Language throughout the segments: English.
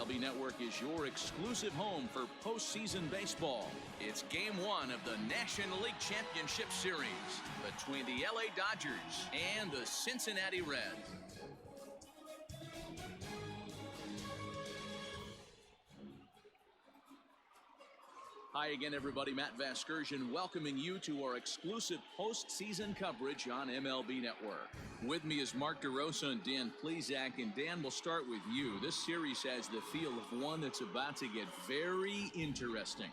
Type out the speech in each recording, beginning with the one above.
MLB Network is your exclusive home for postseason baseball. It's Game 1 of the National League Championship Series between the LA Dodgers and the Cincinnati Reds. Hi again, everybody. Matt Vasgersian welcoming you to our exclusive postseason coverage on MLB Network. With me is Mark DeRosa and Dan Plesac. And Dan, we'll start with you. This series has the feel of one that's about to get very interesting.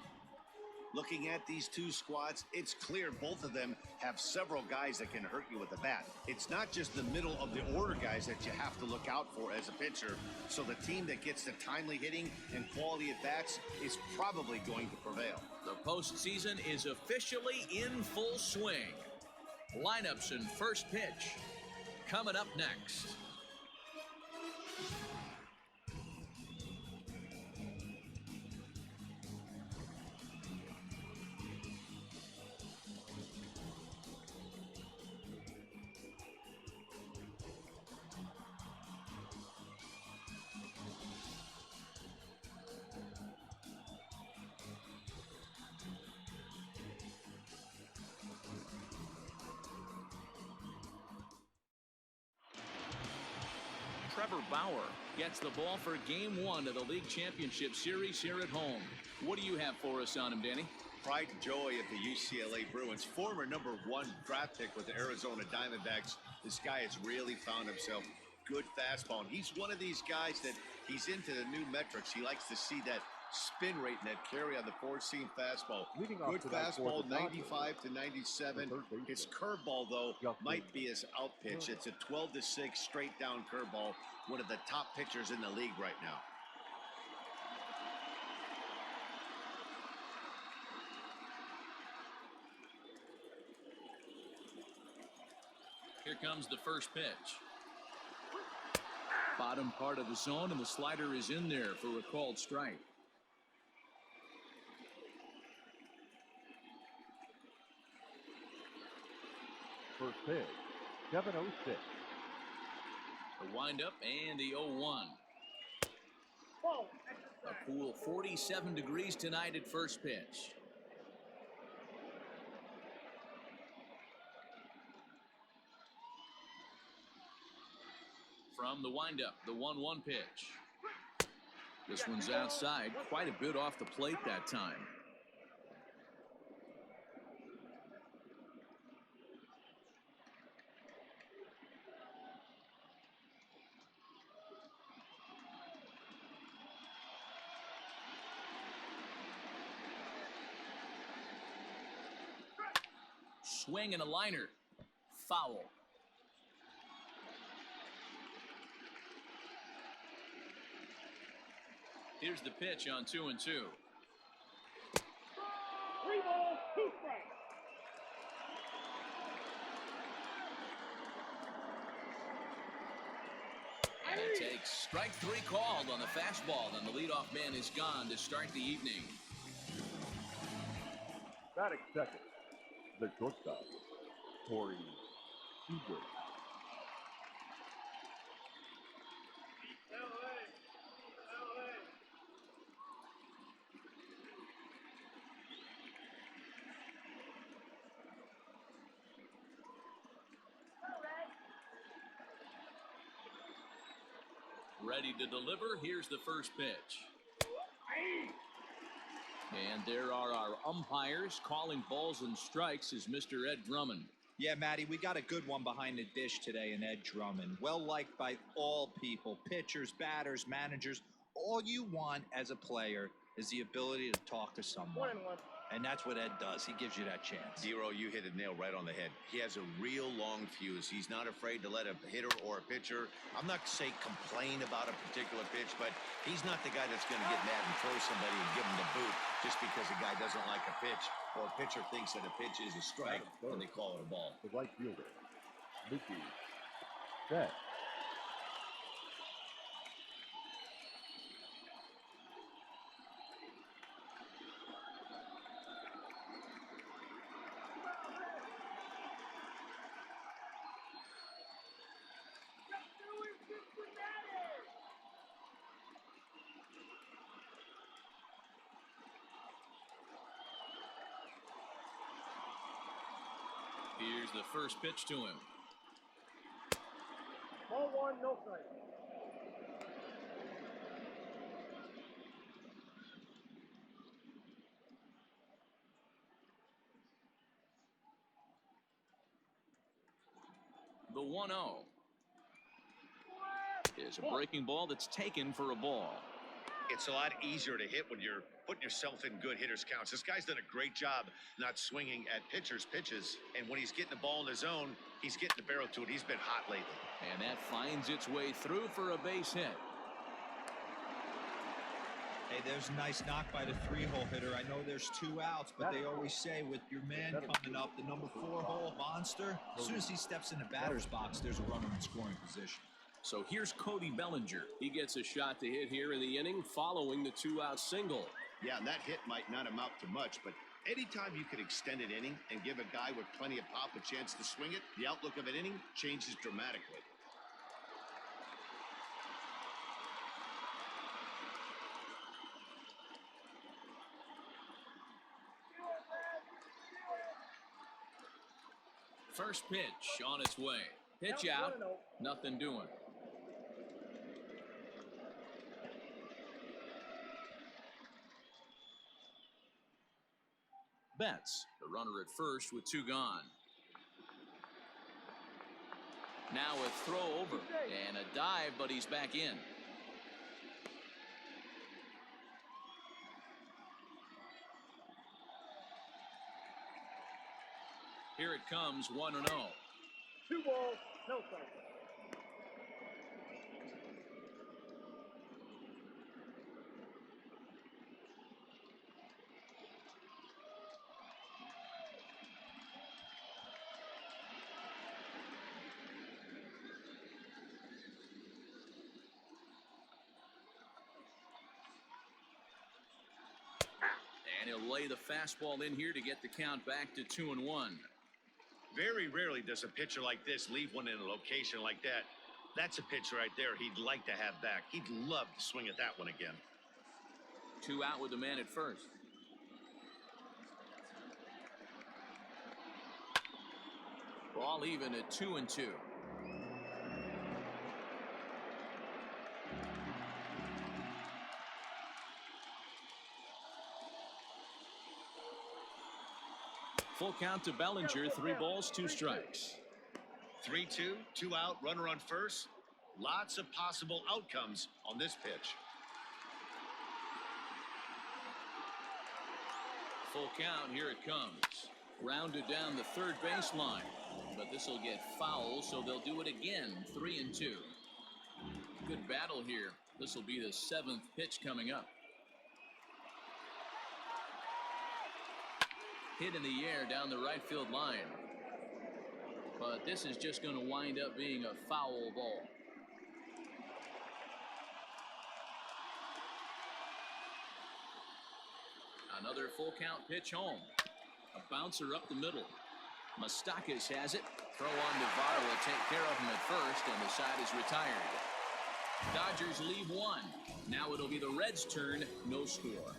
Looking at these two squads, it's clear both of them have several guys that can hurt you with the bat. It's not just the middle of the order guys that you have to look out for as a pitcher. So the team that gets the timely hitting and quality at bats is probably going to prevail. The postseason is officially in full swing. Lineups and first pitch coming up next. Trevor Bauer gets the ball for Game 1 of the League Championship Series here at home. What do you have for us on him, Danny? Pride and joy of the UCLA Bruins, former #1 draft pick with the Arizona Diamondbacks. This guy has really found himself good fastball. And he's one of these guys that he's into the new metrics. He likes to see that spin rate and that carry on the four-seam fastball. Good fastball, 95 to 97. His curveball, though, might be his out pitch. It's a 12-6 straight down curveball. One of the top pitchers in the league right now. Here comes the first pitch. Bottom part of the zone, and the slider is in there for a called strike. First pitch, 7-0-6. The windup and the 0-1. A cool 47 degrees tonight at first pitch. From the windup, the 1-1 pitch. This one's outside, quite a bit off the plate that time. Swing and a liner. Foul. Here's the pitch on 2-2. 3 balls, 2 strikes. And it takes strike 3 called on the fastball, and the leadoff man is gone to start the evening. Batting second, the shortstop, Corey Seager. Ready to deliver. Here's the first pitch. And there are our umpires calling balls and strikes is Mr. Ed Drummond. Yeah, Matty, we got a good one behind the dish today in Ed Drummond. Well liked by all people, pitchers, batters, managers. All you want as a player is the ability to talk to someone. 1-1. And that's what Ed does. He gives you that chance. Zero, you hit a nail right on the head. He has a real long fuse. He's not afraid to let a hitter or a pitcher, I'm not saying complain about a particular pitch, but he's not the guy that's going to get mad and throw somebody and give him the boot just because a guy doesn't like a pitch or a pitcher thinks that a pitch is a strike and they call it a ball. The right fielder, Mickey, set. Here's the first pitch to him. Ball one, no strike. The 1-0 is a breaking ball that's taken for a ball. It's a lot easier to hit when you're putting yourself in good hitters' counts. This guy's done a great job not swinging at pitchers' pitches. And when he's getting the ball in his zone, he's getting the barrel to it. He's been hot lately. And that finds its way through for a base hit. Hey, there's a nice knock by the 3-hole hitter. I know there's 2 outs, but they always say with your man coming up, the number 4-hole monster, as soon as he steps in the batter's box, there's a runner in scoring position. So here's Cody Bellinger. He gets a shot to hit here in the inning following the 2-out single. Yeah, and that hit might not amount to much, but anytime you can extend an inning and give a guy with plenty of pop a chance to swing it, the outlook of an inning changes dramatically. First pitch on its way. Pitch out. Nothing doing. Betts, the runner at first with 2 gone. Now a throw over and a dive, but he's back in. Here it comes, 1-0. 2 balls, no strike. And he'll lay the fastball in here to get the count back to 2-1. Very rarely does a pitcher like this leave one in a location like that. That's a pitch right there he'd like to have back. He'd love to swing at that one again. 2 out with the man at first. Ball even at 2-2. Full count to Bellinger, 3 balls, 2 strikes. 3-2, 2 out, runner on first. Lots of possible outcomes on this pitch. Full count, here it comes. Rounded down the third baseline, but this will get foul, so they'll do it again. 3-2. Good battle here. This will be the 7th pitch coming up. Hit in the air down the right field line. But this is just going to wind up being a foul ball. Another full count pitch home. A bouncer up the middle. Moustakas has it. Throw on Navarro will take care of him at first, and the side is retired. Dodgers leave 1. Now it'll be the Reds' turn. No score.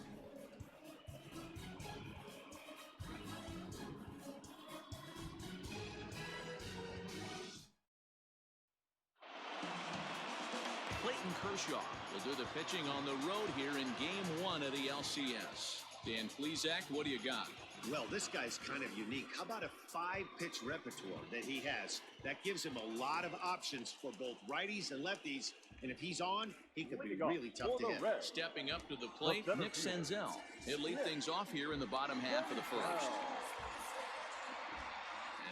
Clayton Kershaw will do the pitching on the road here in Game 1 of the LCS. Dan Plesac, what do you got? Well, this guy's kind of unique. How about a 5-pitch repertoire that he has? That gives him a lot of options for both righties and lefties. And if he's on, he could be really tough to hit. Stepping up to the plate, Nick Senzel. He'll lead things off here in the bottom half of the first.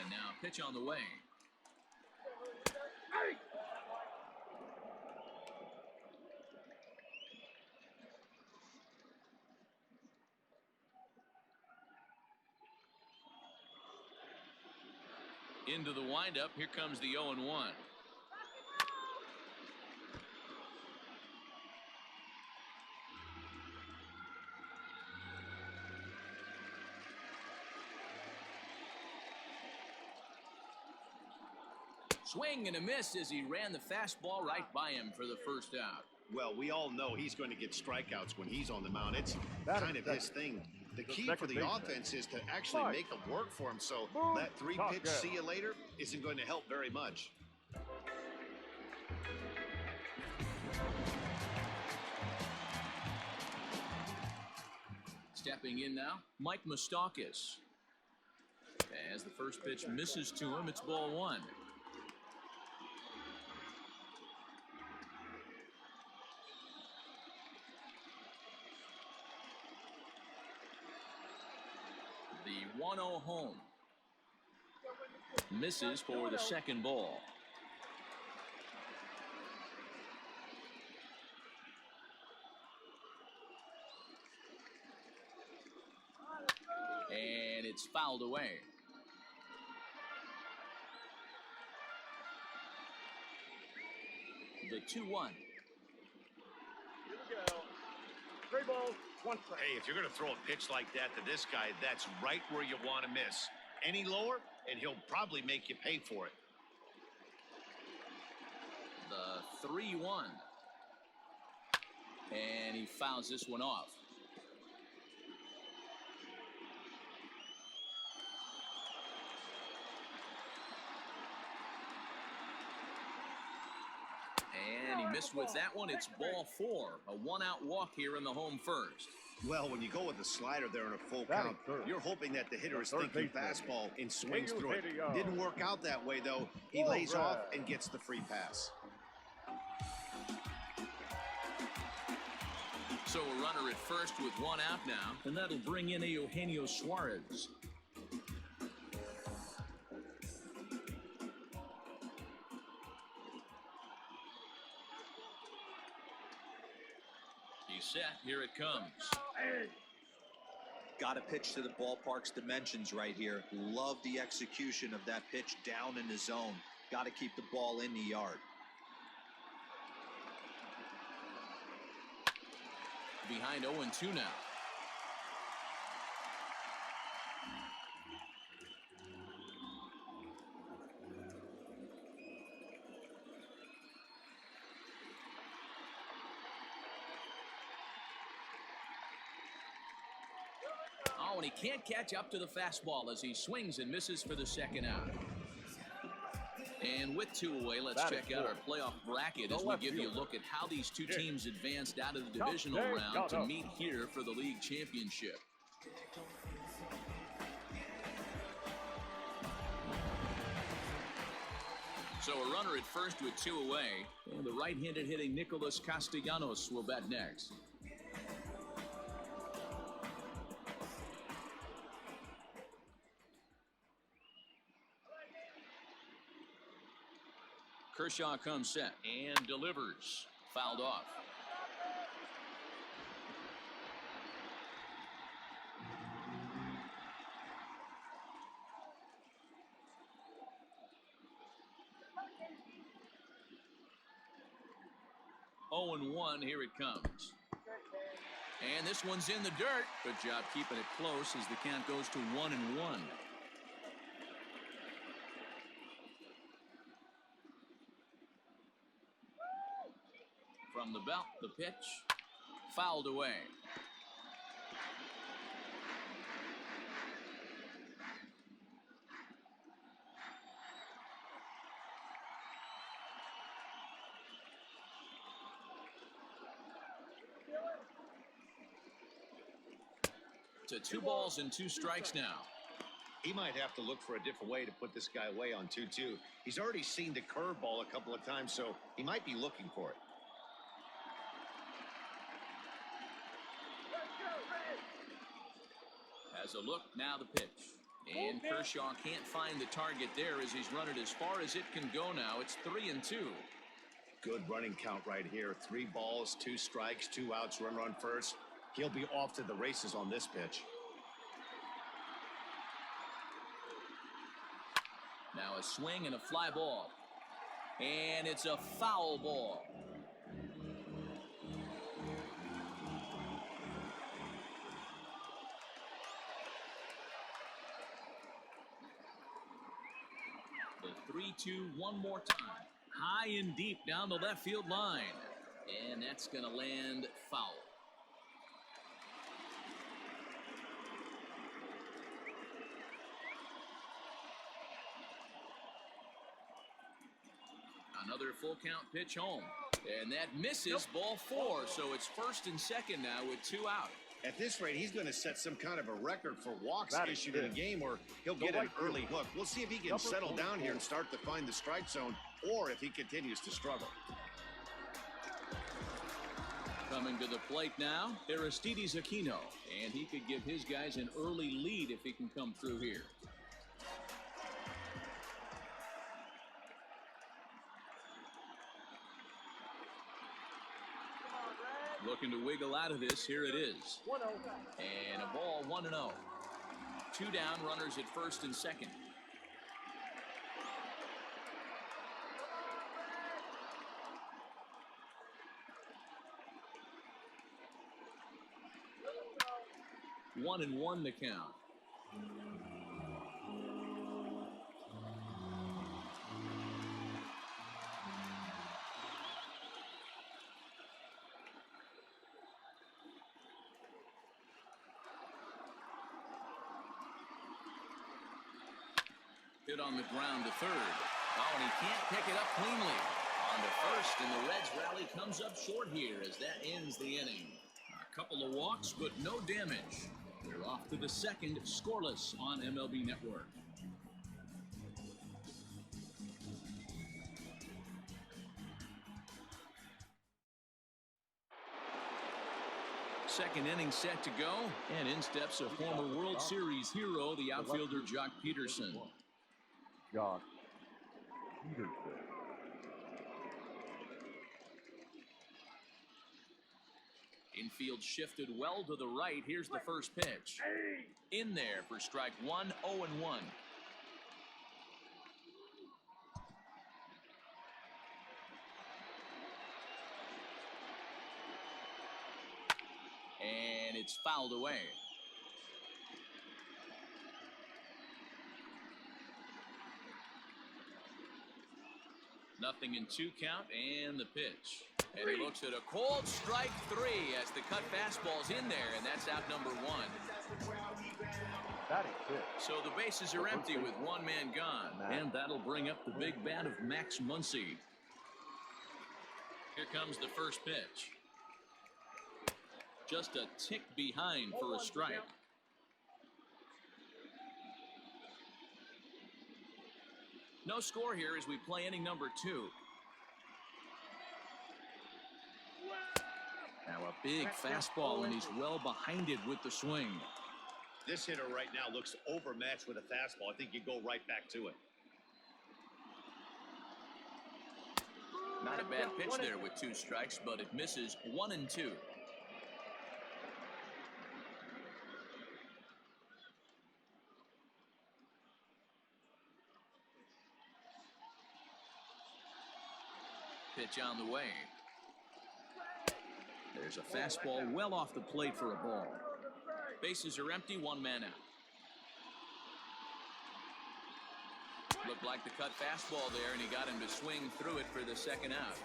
And now pitch on the way. Into the windup. Here comes the 0-1. Swing and a miss as he ran the fastball right by him for the first out. Well, we all know he's going to get strikeouts when he's on the mound. It's kind of his thing. The key for the offense is to actually make it work for him. So that three-pitch see you later isn't going to help very much. Stepping in now, Mike Moustakas. As the first pitch misses to him, it's ball one. The 1-0 home. Misses for the second ball. And it's fouled away. The 2-1. Here we go. 3 balls, 1 strike. Hey, if you're going to throw a pitch like that to this guy, that's right where you want to miss. Any lower, and he'll probably make you pay for it. The 3-1. And he fouls this one off. And he missed with that one. It's ball 4. A 1-out walk here in the home first. Well, when you go with the slider there in a full count, you're hoping that the hitter is thinking fastball and swings through it. Didn't work out that way, though. He lays off and gets the free pass. So a runner at first with 1 out now, and that'll bring in Eugenio Suarez. He's set. Here it comes. Got to pitch to the ballpark's dimensions right here. Love the execution of that pitch down in the zone. Got to keep the ball in the yard. Behind 0-2 now. Oh, and he can't catch up to the fastball as he swings and misses for the second out. And with 2 away, let's check out our playoff bracket as we give you a look at how these two teams advanced out of the divisional round to meet here for the league championship. So a runner at first with 2 away, and the right-handed hitting Nicholas Castellanos will bat next. Kershaw comes set and delivers. Fouled off. Oh, and 1. Here it comes. And this one's in the dirt. Good job keeping it close as the count goes to 1-1. From the belt, the pitch, fouled away. To 2 balls and 2 strikes now. He might have to look for a different way to put this guy away on 2-2. He's already seen the curveball a couple of times, so he might be looking for it. Has a look, now the pitch. And Kershaw can't find the target there as he's run it as far as it can go now. It's 3-2. Good running count right here. 3 balls, 2 strikes, 2 outs, run first. He'll be off to the races on this pitch. Now a swing and a fly ball. And it's a foul ball. The 3-2 one more time. High and deep down the left field line. And that's going to land foul. Another full count pitch home. And that misses ball 4. So it's first and second now with 2 out. At this rate, he's going to set some kind of a record for walks That is issued in a it. game, or he'll get an early hook. We'll see if he can settle down here and start to find the strike zone, or if he continues to struggle. Coming to the plate now, Aristides Aquino, and he could give his guys an early lead if he can come through here. Looking to wiggle out of this. Here it is. 1-0. And a ball 1-0. 2 down, runners at first and second. One and one to count. Hit on the ground to third. Oh, and he can't pick it up cleanly. On to first, and the Reds rally comes up short here as that ends the inning. A couple of walks, but no damage. We're off to the second, scoreless on MLB Network. Second inning set to go, and in steps a former World Series hero, the outfielder Jock Peterson. Jock Peterson. Infield shifted well to the right. Here's the first pitch. In there for strike 1, 0-1. And it's fouled away. Nothing in 2 count, and the pitch. And he looks at a cold strike 3 as the cut fastball's in there, and that's out number 1. That is it. So the bases are empty with 1 man gone, and that'll bring up the big bat of Max Muncy. Here comes the first pitch. Just a tick behind for a strike. No score here as we play inning number 2. Now a big fastball, and he's well behind it with the swing. This hitter right now looks overmatched with a fastball. I think you go right back to it. Not a bad pitch there with 2 strikes, but it misses 1 and 2. Pitch on the way. There's a fastball well off the plate for a ball. Bases are empty, 1 man out. Looked like the cut fastball there, and he got him to swing through it for the second out.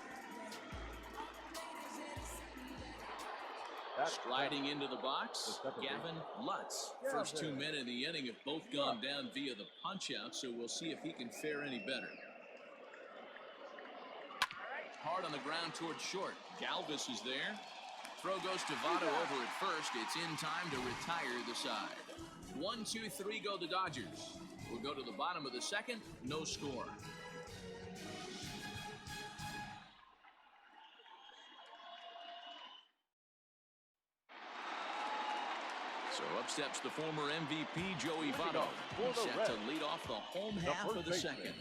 Striding into the box, Gavin Lutz. First 2 men in the inning have both gone down via the punch-out, so we'll see if he can fare any better. Hard on the ground towards short. Galvis is there. Throw goes to Votto over at first. It's in time to retire the side. 1, 2, 3 go the Dodgers. We'll go to the bottom of the second. No score. So up steps the former MVP Joey Votto. He's set to lead off the home half of the second.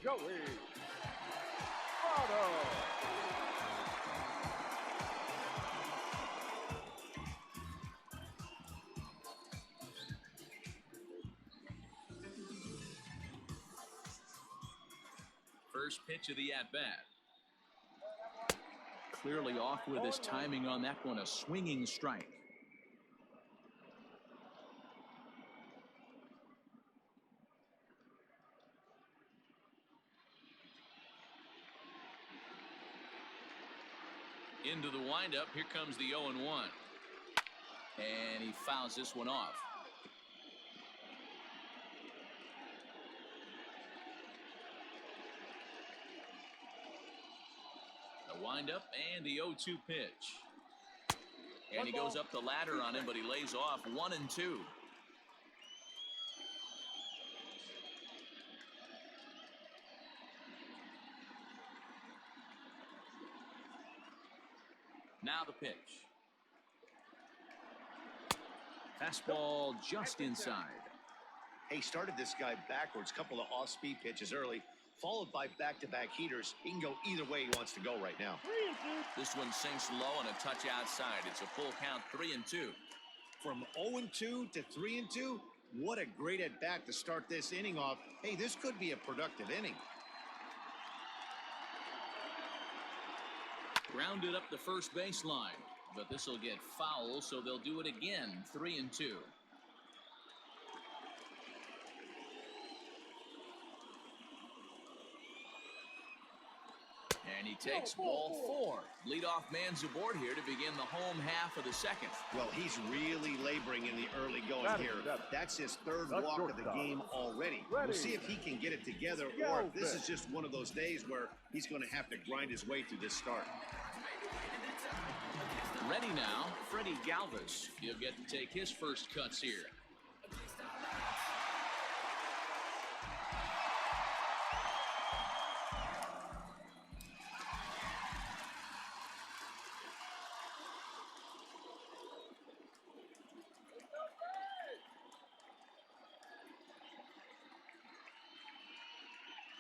Joey Votto. First pitch of the at-bat. Clearly off with his timing on that one, a swinging strike. Into the windup, here comes the 0-1. And he fouls this one off. Windup and the 0-2 pitch. And he goes up the ladder on him, but he lays off 1-2. Now the pitch. Fastball just inside. He started this guy backwards, couple of off-speed pitches early, followed by back-to-back heaters. He can go either way he wants to go right now. This one sinks low and a touch outside. It's a full count, 3-2. From 0-2 to 3-2, what a great at-bat to start this inning off. Hey, this could be a productive inning. Grounded up the first baseline, but this will get foul, so they'll do it again, 3-2. And he takes ball 4. Leadoff man's aboard here to begin the home half of the second. Well, he's really laboring in the early going here. That's his third walk of the game already. We'll see if he can get it together, or if this is just one of those days where he's going to have to grind his way through this start. Ready now, Freddie Galvis. He'll get to take his first cuts here.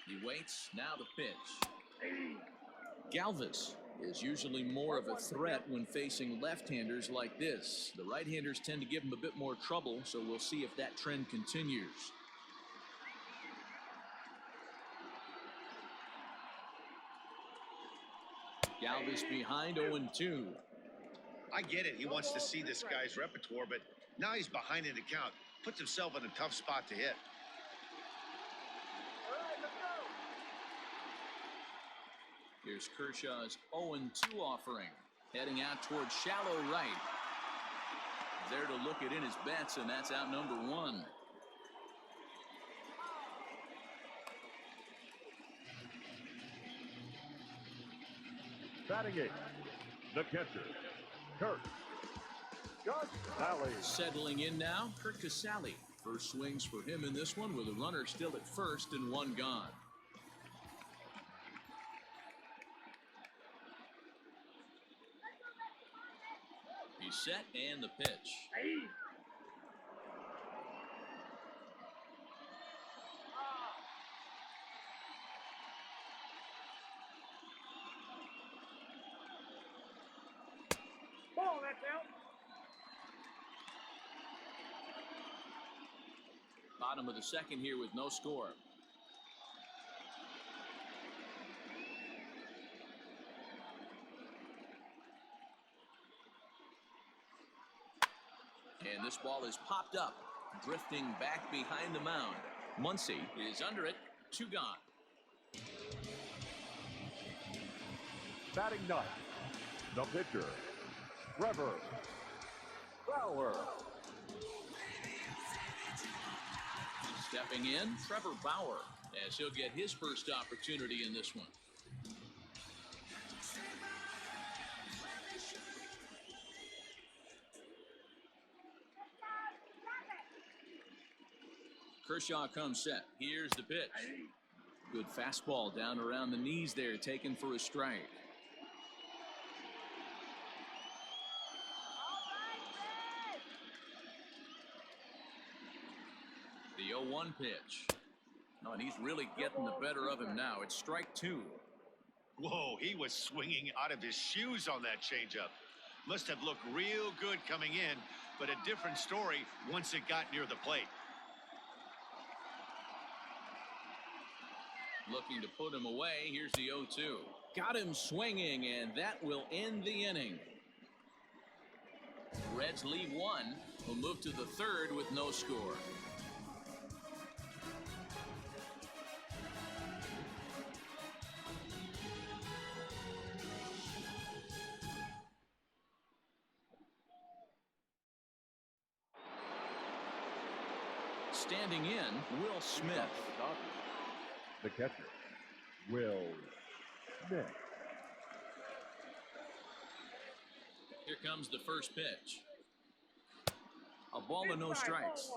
He waits, now the pitch. Galvis is usually more of a threat when facing left-handers like this. The right-handers tend to give him a bit more trouble, so we'll see if that trend continues. Galvis behind 0-2. I get it. He wants to see this guy's repertoire, but now he's behind in the count. Puts himself in a tough spot to hit. Here's Kershaw's 0-2 offering. Heading out towards shallow right. There to look it in his bets, and that's out number 1. Batting 8, the catcher, Kurt Casale. Settling in now, Kurt Casale. First swings for him in this one with a runner still at first and 1 gone. He's set and the pitch. Ball, that's out. Bottom of the second here with no score. And this ball is popped up, drifting back behind the mound. Muncy is under it, 2 gone. Batting 9, the pitcher, Trevor Bauer. Stepping in, Trevor Bauer, as he'll get his first opportunity in this one. Kershaw comes set. Here's the pitch. Good fastball down around the knees there, taken for a strike. The 0-1 pitch. Oh, and he's really getting the better of him now. It's strike 2. Whoa, he was swinging out of his shoes on that changeup. Must have looked real good coming in, but a different story once it got near the plate. Looking to put him away. Here's the 0-2. Got him swinging, and that will end the inning. Reds leave 1. Will move to the 3rd with no score. Standing in, Will Smith. The catcher, Will Smith. Here comes the first pitch. A ball and no strikes.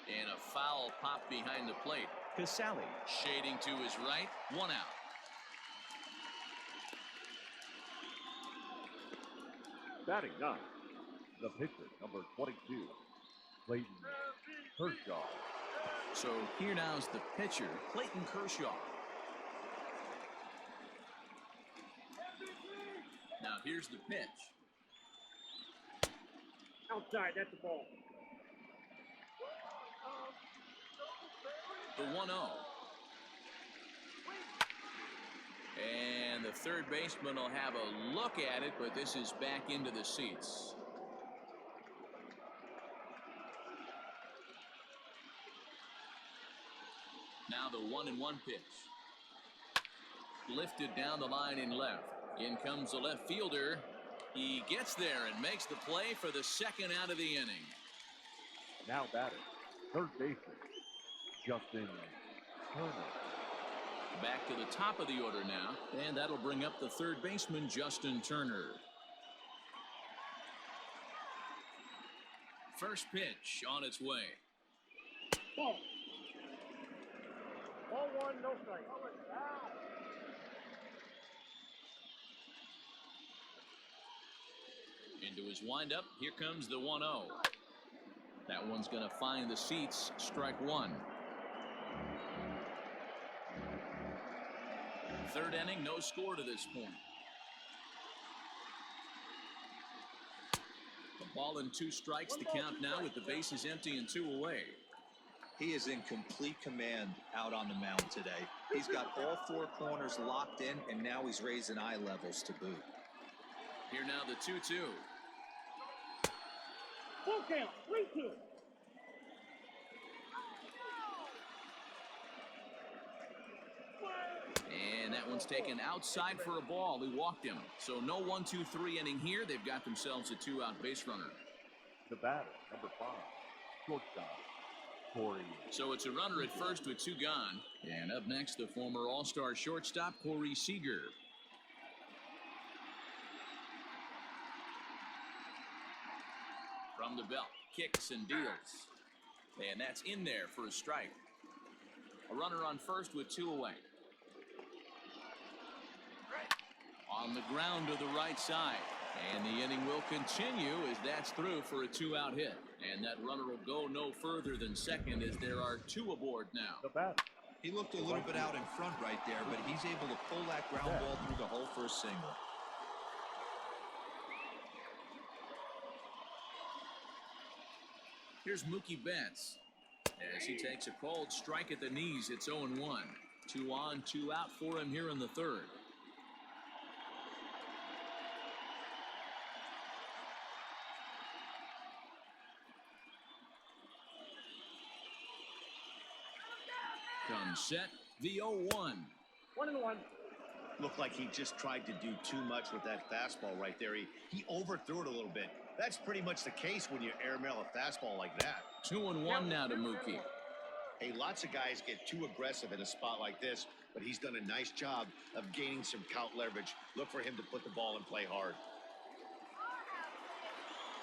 And a foul pop behind the plate. Casale shading to his right. 1 out. Batting ninth, the pitcher, number 22, Clayton Kershaw. So here now is the pitcher, Clayton Kershaw. Now here's the pitch. Outside, that's the ball. The 1-0. And the third baseman will have a look at it, but this is back into the seats. Now the 1-1 pitch. Lifted down the line in left. In comes the left fielder. He gets there and makes the play for the second out of the inning. Now batting, third baseman, Justin Turner. Back to the top of the order now, and that'll bring up the third baseman, Justin Turner. First pitch on its way. Ball. Ball 1, no strike. Into his windup. Here comes the 1-0. That one's going to find the seats. Strike 1. Third inning, no score to this point. A ball and 2 strikes to count now with the bases empty and 2 away. He is in complete command out on the mound today. He's got all 4 corners locked in, and now he's raising eye levels to boot. Here now the 2-2. Full count, 3-2. And that one's taken outside for a ball. He walked him. So no 1-2-3 inning here. They've got themselves a 2-out base runner. The batter, number 5, shortstop, Corey. So it's a runner at first with 2 gone. And up next, the former All-Star shortstop, Corey Seager. From the belt, kicks and deals. And that's in there for a strike. A runner on first with 2 away. On the ground to the right side. And the inning will continue as that's through for a 2-out hit. And that runner will go no further than second as there are 2 aboard now. The batter. He looked a little bit out in front right there, but he's able to pull that ground ball through the hole for a single. Here's Mookie Betts. As he takes a cold strike at the knees, it's 0-1. 2 on, 2 out for him here in the third. Comes set, the 0-1. 1-1. Looked like he just tried to do too much with that fastball right there. He overthrew it a little bit. That's pretty much the case when you airmail a fastball like that. 2-1 now to Mookie. Hey, lots of guys get too aggressive in a spot like this, but he's done a nice job of gaining some count leverage. Look for him to put the ball in play hard.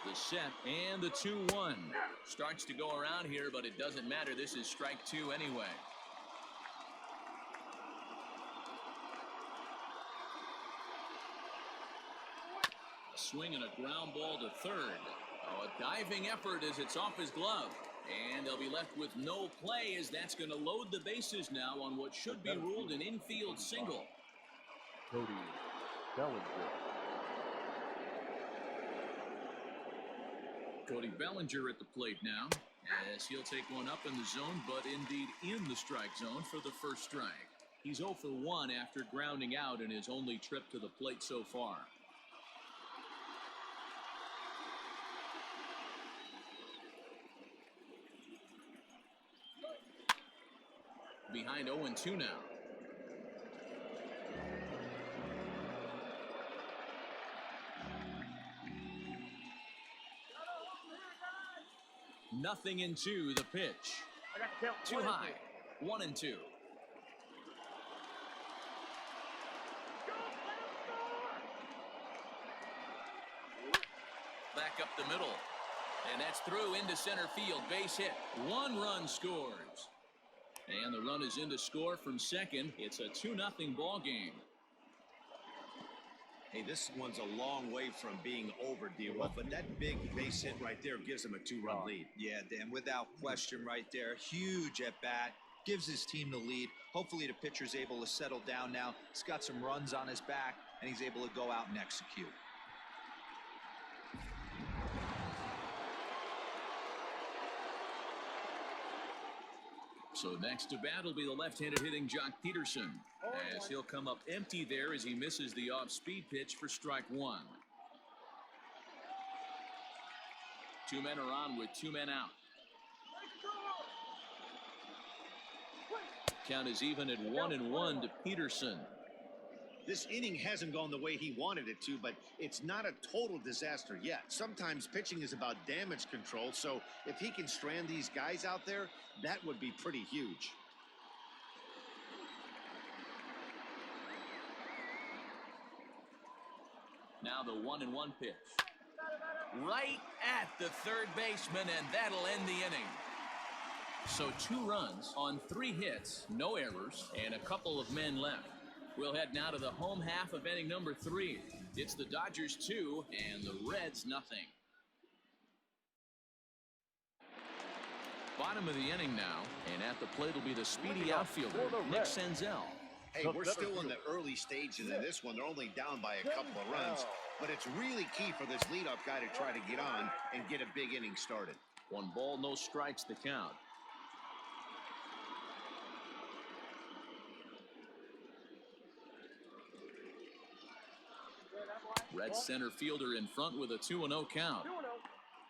The set and the 2-1. Starts to go around here, but it doesn't matter. This is strike 2 anyway. A swing and a ground ball to third. Oh, a diving effort as it's off his glove. And they'll be left with no play as that's going to load the bases now on what should be ruled an infield single. Cody Bellinger. Cody Bellinger at the plate now as he'll take one up in the zone, but indeed in the strike zone for the first strike. He's 0 for 1 after grounding out in his only trip to the plate so far. Behind 0-2 now. Nothing in 2, the pitch. I got to count. Too high. 1-2. back up the middle. And that's through into center field. Base hit. 1 run scores. And the run is in to score from second. It's a 2-0 ball game. Hey, this one's a long way from being over, D-Roll, but that big base hit right there gives him a 2-run lead. Yeah, Dan, without question right there. Huge at bat. Gives his team the lead. Hopefully the pitcher's able to settle down now. He's got some runs on his back, and he's able to go out and execute. So next to bat will be the left-handed hitting Jock Peterson, as he'll come up empty there as he misses the off-speed pitch for strike 1. 2 men are on with 2 men out. Count is even at 1-1 to Peterson. This inning hasn't gone the way he wanted it to, but it's not a total disaster yet. Sometimes pitching is about damage control, so if he can strand these guys out there, that would be pretty huge. Now the 1-1 pitch. Right at the third baseman, and that'll end the inning. So 2 runs on 3 hits, no errors, and a couple of men left. We'll head now to the home half of inning number 3. It's the Dodgers 2 and the Reds nothing. Bottom of the inning now, and at the plate will be the speedy outfielder, Nick Senzel. Hey, we're still in the early stages of this one. They're only down by a couple of runs, but it's really key for this leadoff guy to try to get on and get a big inning started. 1 ball, no strikes the count. Red center fielder in front with a 2-0 count.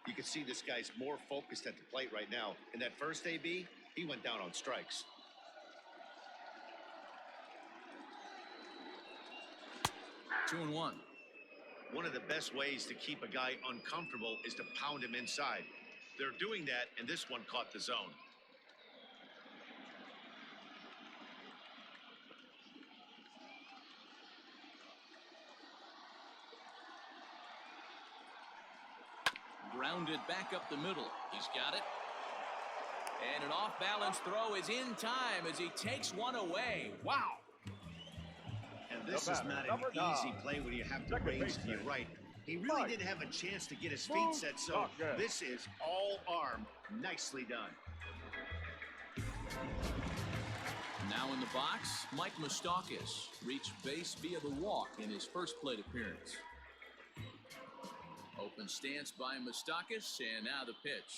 You can see this guy's more focused at the plate right now. In that first AB, he went down on strikes. Two and one. One of the best ways to keep a guy uncomfortable is to pound him inside. They're doing that, and this one caught the zone. Grounded back up the middle. He's got it. And an off-balance throw is in time as he takes one away. Wow. And this is not an easy play when you have to raise to your right. He really didn't have a chance to get his feet set, so this is all arm. Nicely done. Now in the box, Mike Moustakas reached base via the walk in his first plate appearance. Open stance by Moustakas, and now the pitch.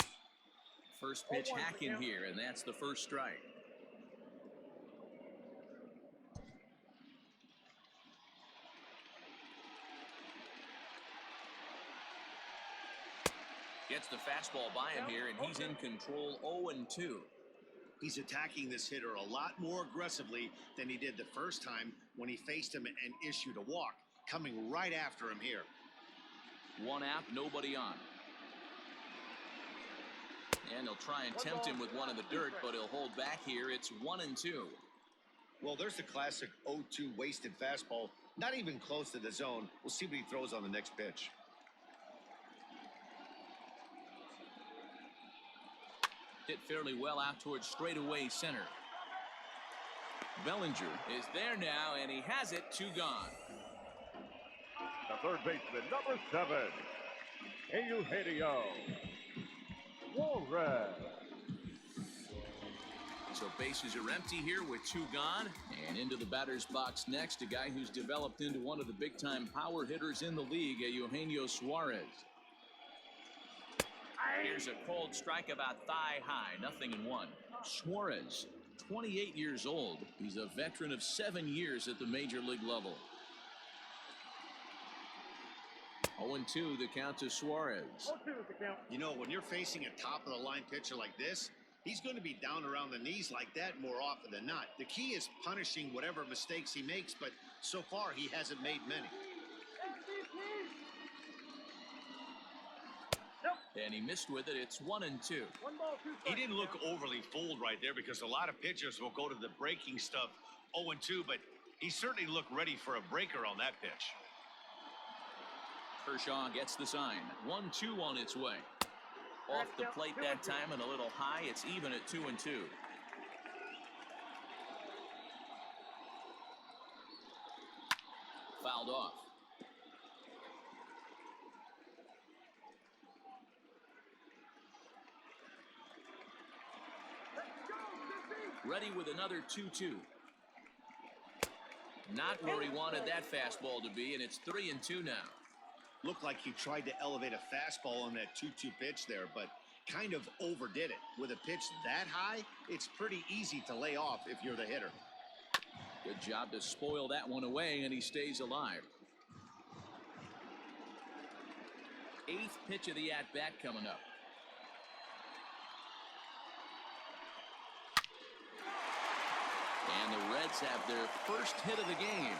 First pitch hacking here, and that's the first strike. Gets the fastball by him here, and he's in control 0-2. He's attacking this hitter a lot more aggressively than he did the first time when he faced him and issued a walk. Coming right after him here. One out, nobody on. And he'll try and tempt him with one in the dirt, but he'll hold back here. It's 1-2. Well, there's the classic 0-2 wasted fastball. Not even close to the zone. We'll see what he throws on the next pitch. Hit fairly well out towards straightaway center. Bellinger is there now, and he has it. 2 gone. The third baseman, number 7, Eugenio Suarez. So bases are empty here with 2 gone. And into the batter's box next, a guy who's developed into one of the big-time power hitters in the league, Eugenio Suarez. Here's a cold strike about thigh high, 0-1. Suarez, 28 years old. He's a veteran of 7 years at the major league level. 0-2 the count to Suarez. 0-2 is the count. You know, when you're facing a top-of-the-line pitcher like this, he's going to be down around the knees like that more often than not. The key is punishing whatever mistakes he makes, but so far he hasn't made many. And he missed with it. It's 1-2. 1 ball, 2 strikes. He didn't look overly fooled right there because a lot of pitchers will go to the breaking stuff 0-2, but he certainly looked ready for a breaker on that pitch. Kershaw gets the sign. 1-2 on its way. Off the plate that time and a little high. It's even at 2-2. Fouled off. Ready with another 2-2. Not where he wanted that fastball to be, and it's 3-2 now. Looked like he tried to elevate a fastball on that 2-2 pitch there, but kind of overdid it. With a pitch that high, it's pretty easy to lay off if you're the hitter. Good job to spoil that one away, and he stays alive. 8th pitch of the at-bat coming up. And the Reds have their first hit of the game.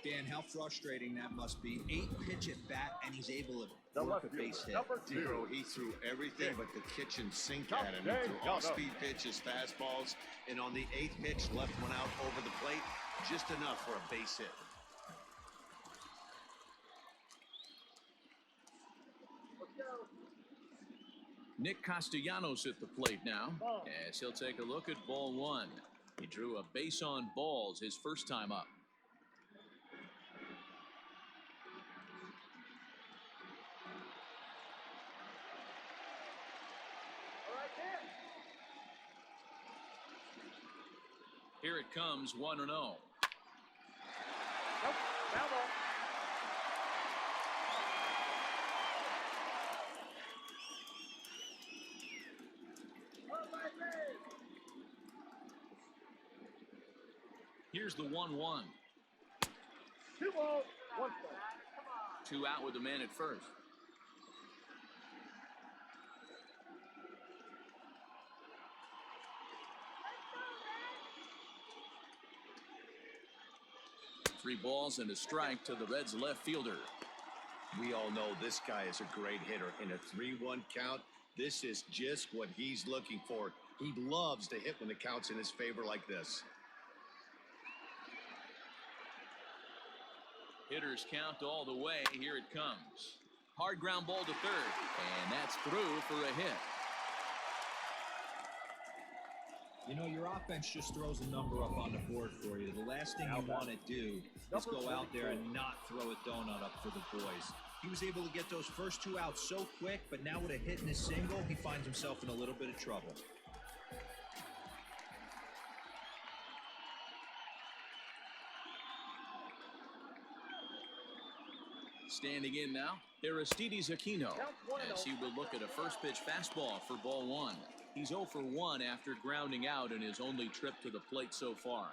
Dan, how frustrating that must be. 8-pitch at bat, and he's able to work a base hit. Zero, he threw everything but the kitchen sink at him. He threw off-speed pitches, fastballs, and on the 8th pitch, left one out over the plate, just enough for a base hit. Nick Castellanos at the plate now, as he'll take a look at ball one. He drew a base on balls his first time up. Here it comes, 1-0. Nope, foul ball. Here's the 1-1. 2 balls, 1 strike. 2 out with the man at first. Three balls and a strike to the Reds left fielder. We all know this guy is a great hitter. In a 3-1 count, this is just what he's looking for. He loves to hit when the count's in his favor like this. Hitters count all the way. Here it comes. Hard ground ball to third, and that's through for a hit. You know, your offense just throws a number up on the board for you. The last thing you want to do is go out there and not throw a donut up for the boys. He was able to get those first 2 out so quick, but now with a hit and a single, he finds himself in a little bit of trouble. Standing in now, Aristides Aquino, as he will look at a first pitch fastball for ball one. He's 0 for 1 after grounding out in his only trip to the plate so far.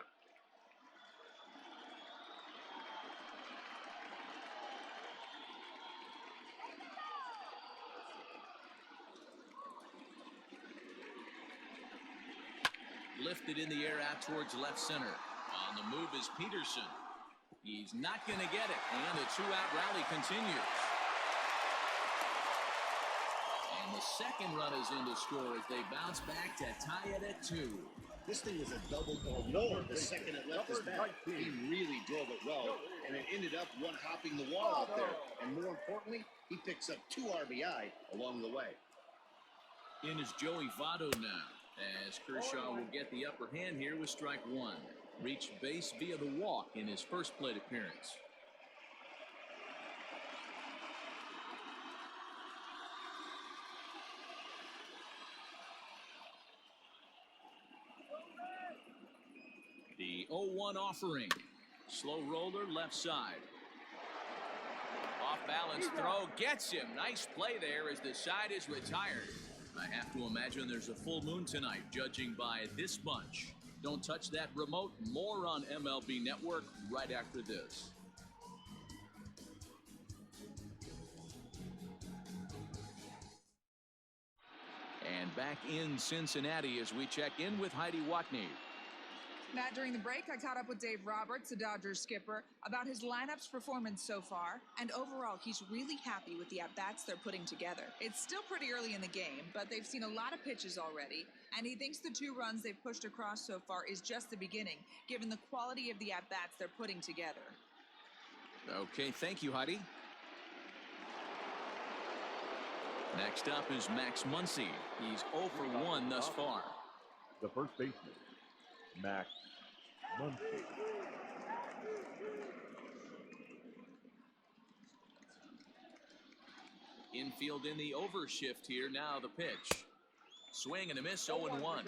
Lifted in the air out towards left center. On the move is Peterson. He's not going to get it, and the 2-out rally continues. And the second run is in to score as they bounce back to tie it at 2. This thing was a double or more the second it left his bat. He really drove it well, and it ended up one-hopping the wall out there. And more importantly, he picks up 2 RBI along the way. In is Joey Votto now, as Kershaw will get the upper hand here with strike 1. Reached base via the walk in his first plate appearance. The 0-1 offering. Slow roller left side. Off balance throw gets him. Nice play there as the side is retired. I have to imagine there's a full moon tonight, judging by this bunch. Don't touch that remote. More on MLB Network right after this. And back in Cincinnati as we check in with Heidi Watney. Matt, during the break, I caught up with Dave Roberts, the Dodgers skipper, about his lineup's performance so far, and overall, he's really happy with the at-bats they're putting together. It's still pretty early in the game, but they've seen a lot of pitches already, and he thinks the 2 runs they've pushed across so far is just the beginning, given the quality of the at-bats they're putting together. Okay, thank you, Heidi. Next up is Max Muncy. He's 0 for 1 thus far. The first baseman, Max Muncy. Infield in the overshift here. Now the pitch. Swing and a miss, 0-1.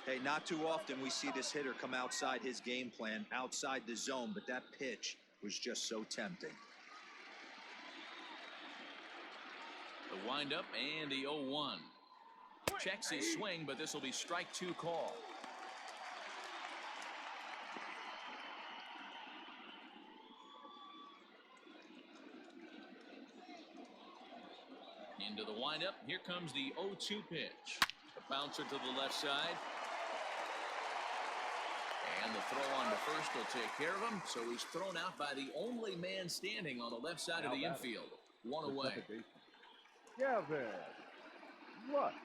Hey, not too often we see this hitter come outside his game plan, outside the zone, but that pitch was just so tempting. The windup and the 0-1. Checks his swing, but this will be strike 2 call. Into the windup. Here comes the 0-2 pitch. The bouncer to the left side. And the throw on to first will take care of him. So he's thrown out by the only man standing on the left side of the infield. One away. Gavin Lutz.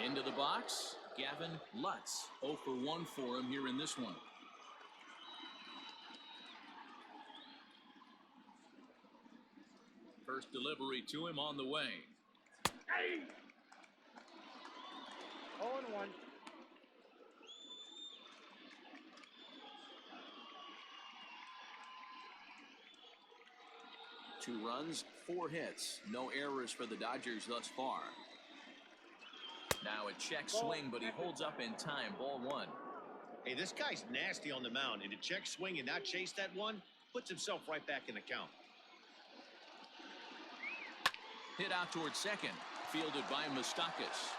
Into the box. Gavin Lutz. 0 for 1 for him here in this one. First delivery to him on the way. 0-1. Two runs, 4 hits. No errors for the Dodgers thus far. Now a check swing, but he holds up in time. Ball 1. Hey, this guy's nasty on the mound, and to check swing and not chase that one puts himself right back in the count. Hit out towards second. Fielded by Moustakas.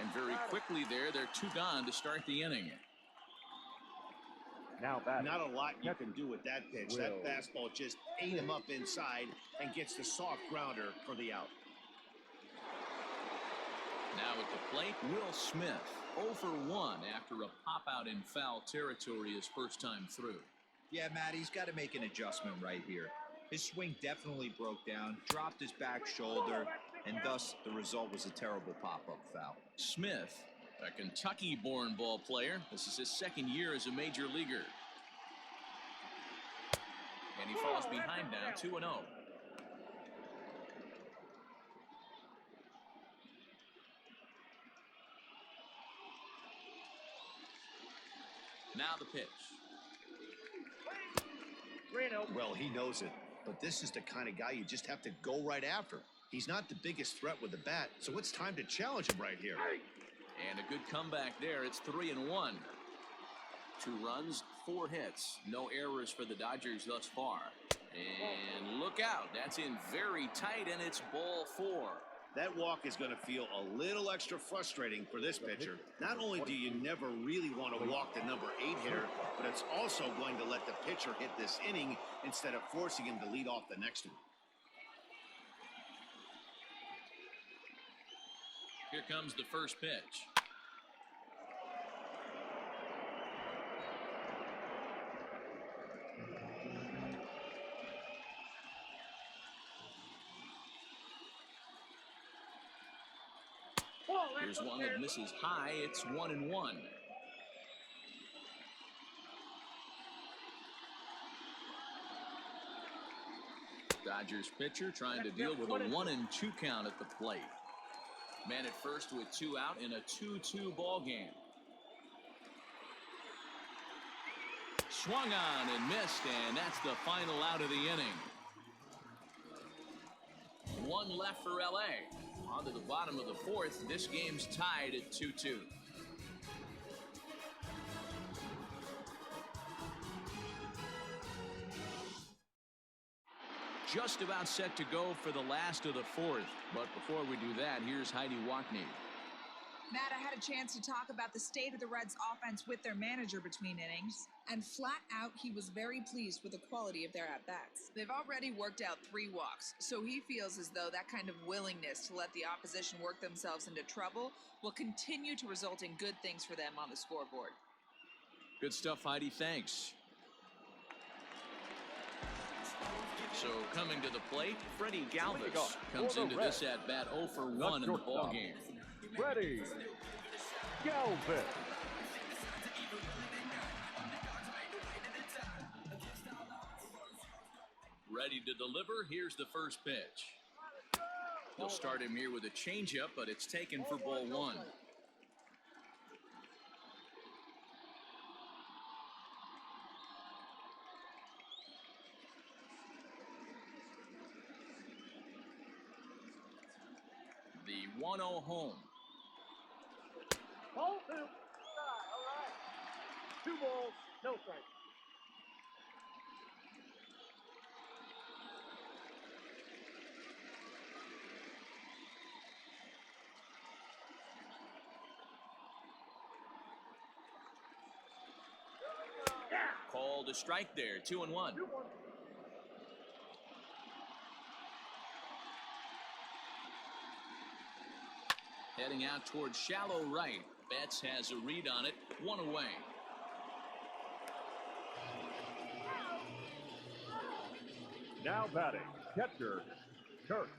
And very quickly there, they're 2 gone to start the inning. Now that Not a lot you can do with that pitch. That fastball just ate him up inside and gets the soft grounder for the out. Now at the plate, Will Smith. 0 for 1 after a pop out in foul territory his first time through. Yeah, Matt, he's got to make an adjustment right here. His swing definitely broke down, dropped his back shoulder, and thus the result was a terrible pop-up foul. Smith, a Kentucky-born ball player. This is his second year as a major leaguer. And he falls behind now, 2-0. Now the pitch. 3-0. Well, he knows it, but this is the kind of guy you just have to go right after. He's not the biggest threat with the bat, so it's time to challenge him right here. And a good comeback there. It's 3-1. 2 runs, 4 hits. No errors for the Dodgers thus far. And look out. That's in very tight, and it's ball 4. That walk is going to feel a little extra frustrating for this pitcher. Not only do you never really want to walk the number 8 hitter, but it's also going to let the pitcher hit this inning instead of forcing him to lead off the next one. Here comes the first pitch. Here's one that misses high. It's 1-1. Dodgers pitcher trying to deal with a 1-2 count at the plate. Man at first with 2 out in a 2-2 ball game. Swung on and missed, and that's the final out of the inning. 1 left for LA. On to the bottom of the 4th. This game's tied at 2-2. Just about set to go for the last of the 4th. But before we do that, here's Heidi Wackney. Matt, I had a chance to talk about the state of the Reds offense with their manager between innings, and flat out he was very pleased with the quality of their at-bats. They've already worked out 3 walks, so he feels as though that kind of willingness to let the opposition work themselves into trouble will continue to result in good things for them on the scoreboard. Good stuff, Heidi. Thanks. So coming to the plate, Freddie Galvis comes into this at-bat 0 for 1 in the ball game. Freddie Galvis. Ready to deliver. Here's the first pitch. They'll start him here with a changeup, but it's taken for ball one. The 1-0 home. Ball two. All right. 2 balls, no strikes. Called a strike there, 2-1. 2-1. Heading out towards shallow right. Betts has a read on it, 1 away. Now batting, catcher, Kirk.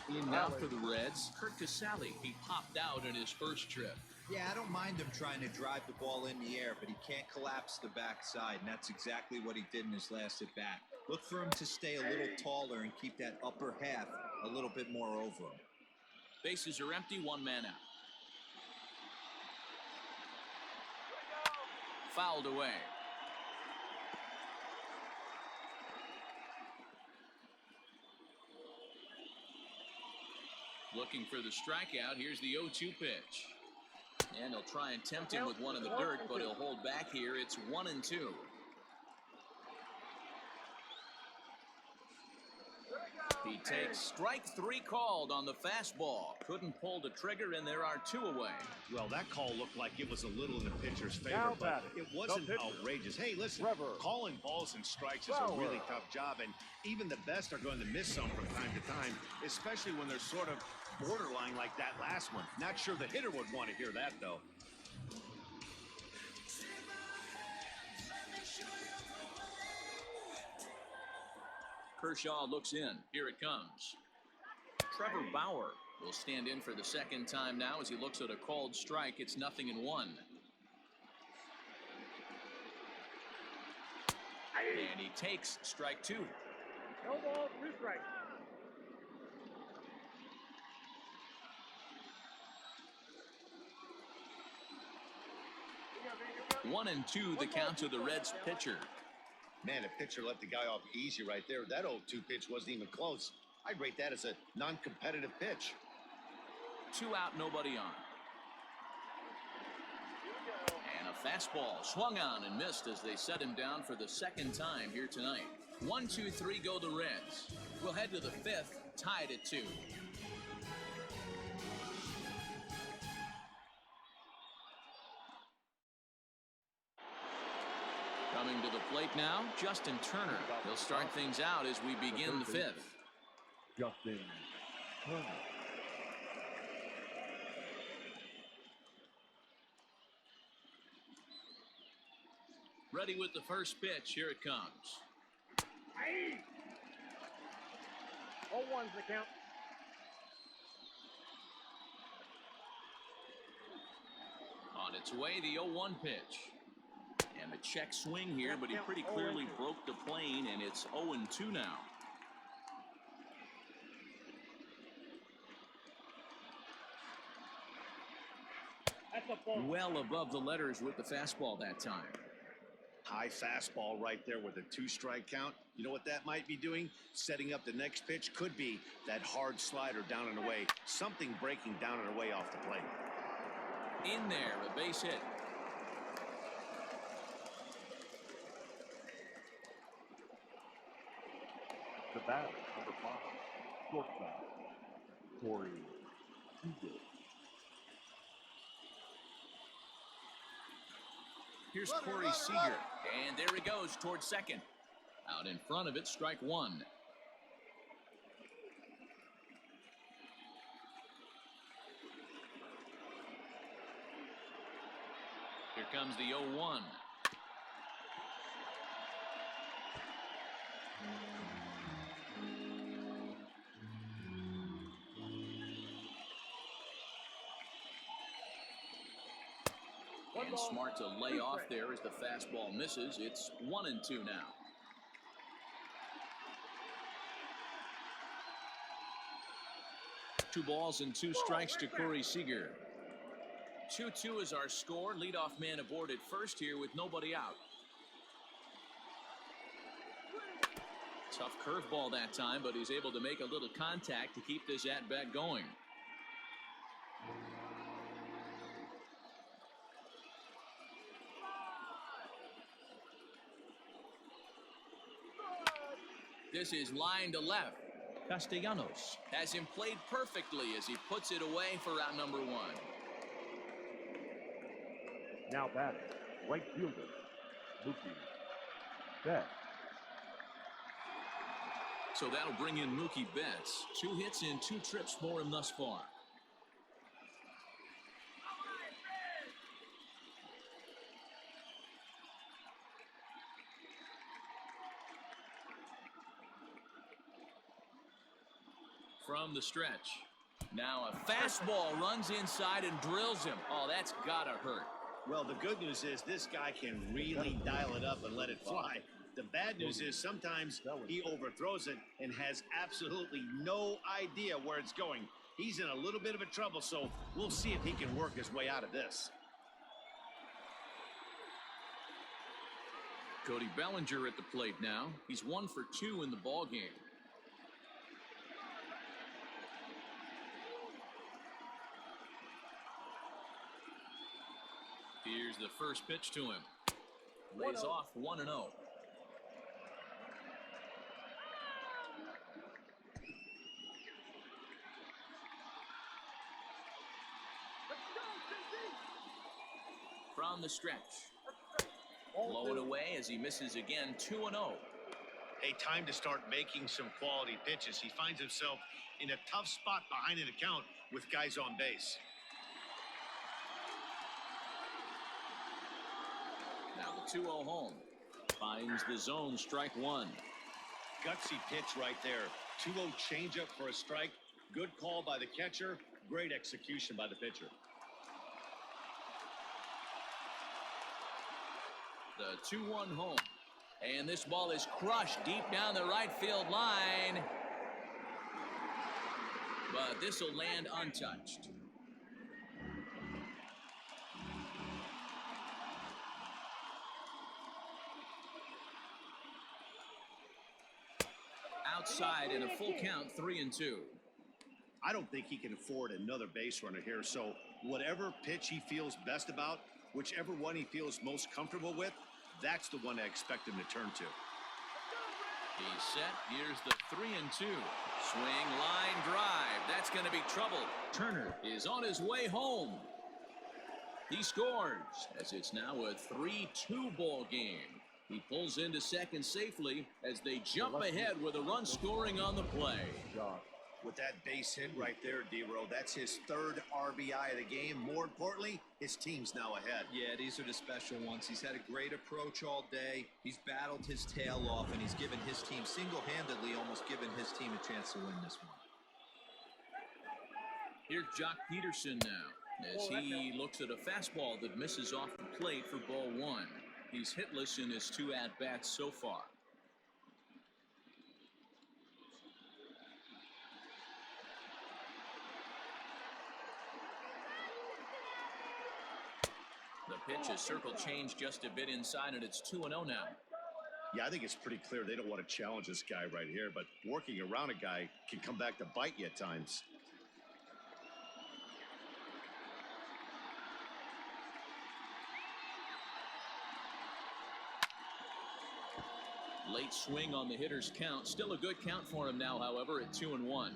In now for the Reds, Kurt Casale. He popped out in his first trip. Yeah, I don't mind him trying to drive the ball in the air, but he can't collapse the backside, and that's exactly what he did in his last at-bat. Look for him to stay a little taller and keep that upper half a little bit more over him. Bases are empty, 1 man out. Fouled away. Looking for the strikeout. Here's the 0-2 pitch. And he'll try and tempt him with one in the dirt, but he'll hold back here. It's 1-2. He takes strike 3 called on the fastball. Couldn't pull the trigger, and there are 2 away. Well, that call looked like it was a little in the pitcher's favor, Now but batting, it wasn't the pitcher. outrageous. Hey, listen, Trevor. calling balls and strikes is Bauer. a really tough job, and even the best are going to miss some from time to time, especially when they're sort of borderline like that last one. Not sure the hitter would want to hear that, though. Kershaw looks in. Here it comes. Trevor Bauer will stand in for the second time now as he looks at a called strike. It's 0-1. And he takes strike 2. No balls, 2 strikes. One and two, the count to the Reds pitcher. Man, a pitcher let the guy off easy right there. That 0-2 pitch wasn't even close. I'd rate that as a non-competitive pitch. 2 out, nobody on. And a fastball swung on and missed as they set him down for the second time here tonight. 1, 2, 3 go the Reds. We'll head to the 5th, tied at 2. Coming to the plate now, Justin Turner. He'll start things out as we begin the 5th. Justin Turner. Ready with the first pitch. Here it comes. 0-1's the count. On its way, the 0-1 pitch. And a check swing here, but he pretty clearly broke the plane, and it's 0-2 now. That's a ball. Well above the letters with the fastball that time. High fastball right there with a 2-strike count. You know what that might be doing? Setting up the next pitch. Could be that hard slider down and away. Something breaking down and away off the plate. In there, a base hit. The batter, number 5, shortstop, Corey Seager. Here's Corey Seager, and there he goes towards second. Out in front of it, strike 1. Here comes the 0-1. And smart to lay off there as the fastball misses. It's 1-2 now. 2 balls and 2 strikes to Corey Seager. 2-2 is our score. Leadoff man aboard at first here with nobody out. Tough curveball that time, but he's able to make a little contact to keep this at-bat going. This is line to left. Castellanos has him played perfectly as he puts it away for out number 1. Now batting, right fielder, Mookie Betts. So that'll bring in Mookie Betts. 2 hits and 2 trips for him thus far. From the stretch. Now a fastball runs inside and drills him. Oh, that's gotta hurt. Well, the good news is this guy can really dial it up and let it fly. The bad news is sometimes he overthrows it and has absolutely no idea where it's going. He's in a little bit of a trouble, so we'll see if he can work his way out of this. Cody Bellinger at the plate now. He's 1 for 2 in the ballgame. Here's the first pitch to him. Lays off 1-0. From the stretch. Blowing away as he misses again. 2-0. Hey, time to start making some quality pitches. He finds himself in a tough spot behind an account with guys on base. Now the 2-0 home. Finds the zone, strike 1. Gutsy pitch right there. 2-0 changeup for a strike. Good call by the catcher. Great execution by the pitcher. The 2-1 home. And this ball is crushed deep down the right field line. But this will land untouched. Outside in a full count, 3-2. I don't think he can afford another base runner here, so whatever pitch he feels best about, whichever one he feels most comfortable with, that's the one I expect him to turn to. He's set. Here's the 3-2. Swing, line drive. That's going to be trouble. Turner is on his way home. He scores as it's now a 3-2 ball game. He pulls into second safely as they jump ahead with a run scoring on the play. With that base hit right there, D-Row, that's his 3rd RBI of the game. More importantly, his team's now ahead. Yeah, these are the special ones. He's had a great approach all day. He's battled his tail off, and he's given his team single-handedly, almost given his team a chance to win this one. Here's Jock Peterson now as he looks at a fastball that misses off the plate for ball 1. He's hitless in his 2 at-bats so far. The pitch is circle changed just a bit inside, and it's 2-0 now. Yeah, I think it's pretty clear they don't want to challenge this guy right here, but working around a guy can come back to bite you at times. Late swing on the hitter's count. Still a good count for him now, however, at 2-1.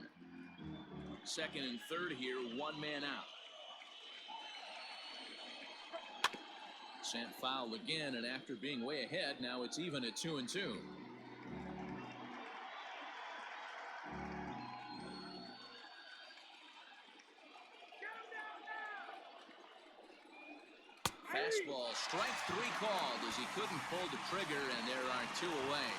Second and third here, 1 man out. Sent foul again, and after being way ahead, now it's even at 2-2. Fastball, strike 3 called as he couldn't pull the trigger, and there are 2 away.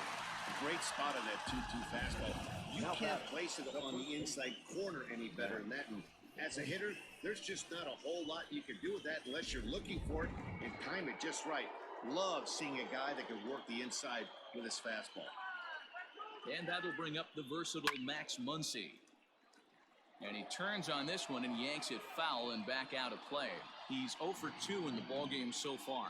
Great spot on that 2-2 fastball. You can't place it on the inside corner any better than that. And as a hitter, there's just not a whole lot you can do with that unless you're looking for it and time it just right. Love seeing a guy that can work the inside with his fastball. And that'll bring up the versatile Max Muncy. And he turns on this one and yanks it foul and back out of play. He's 0 for 2 in the ballgame so far.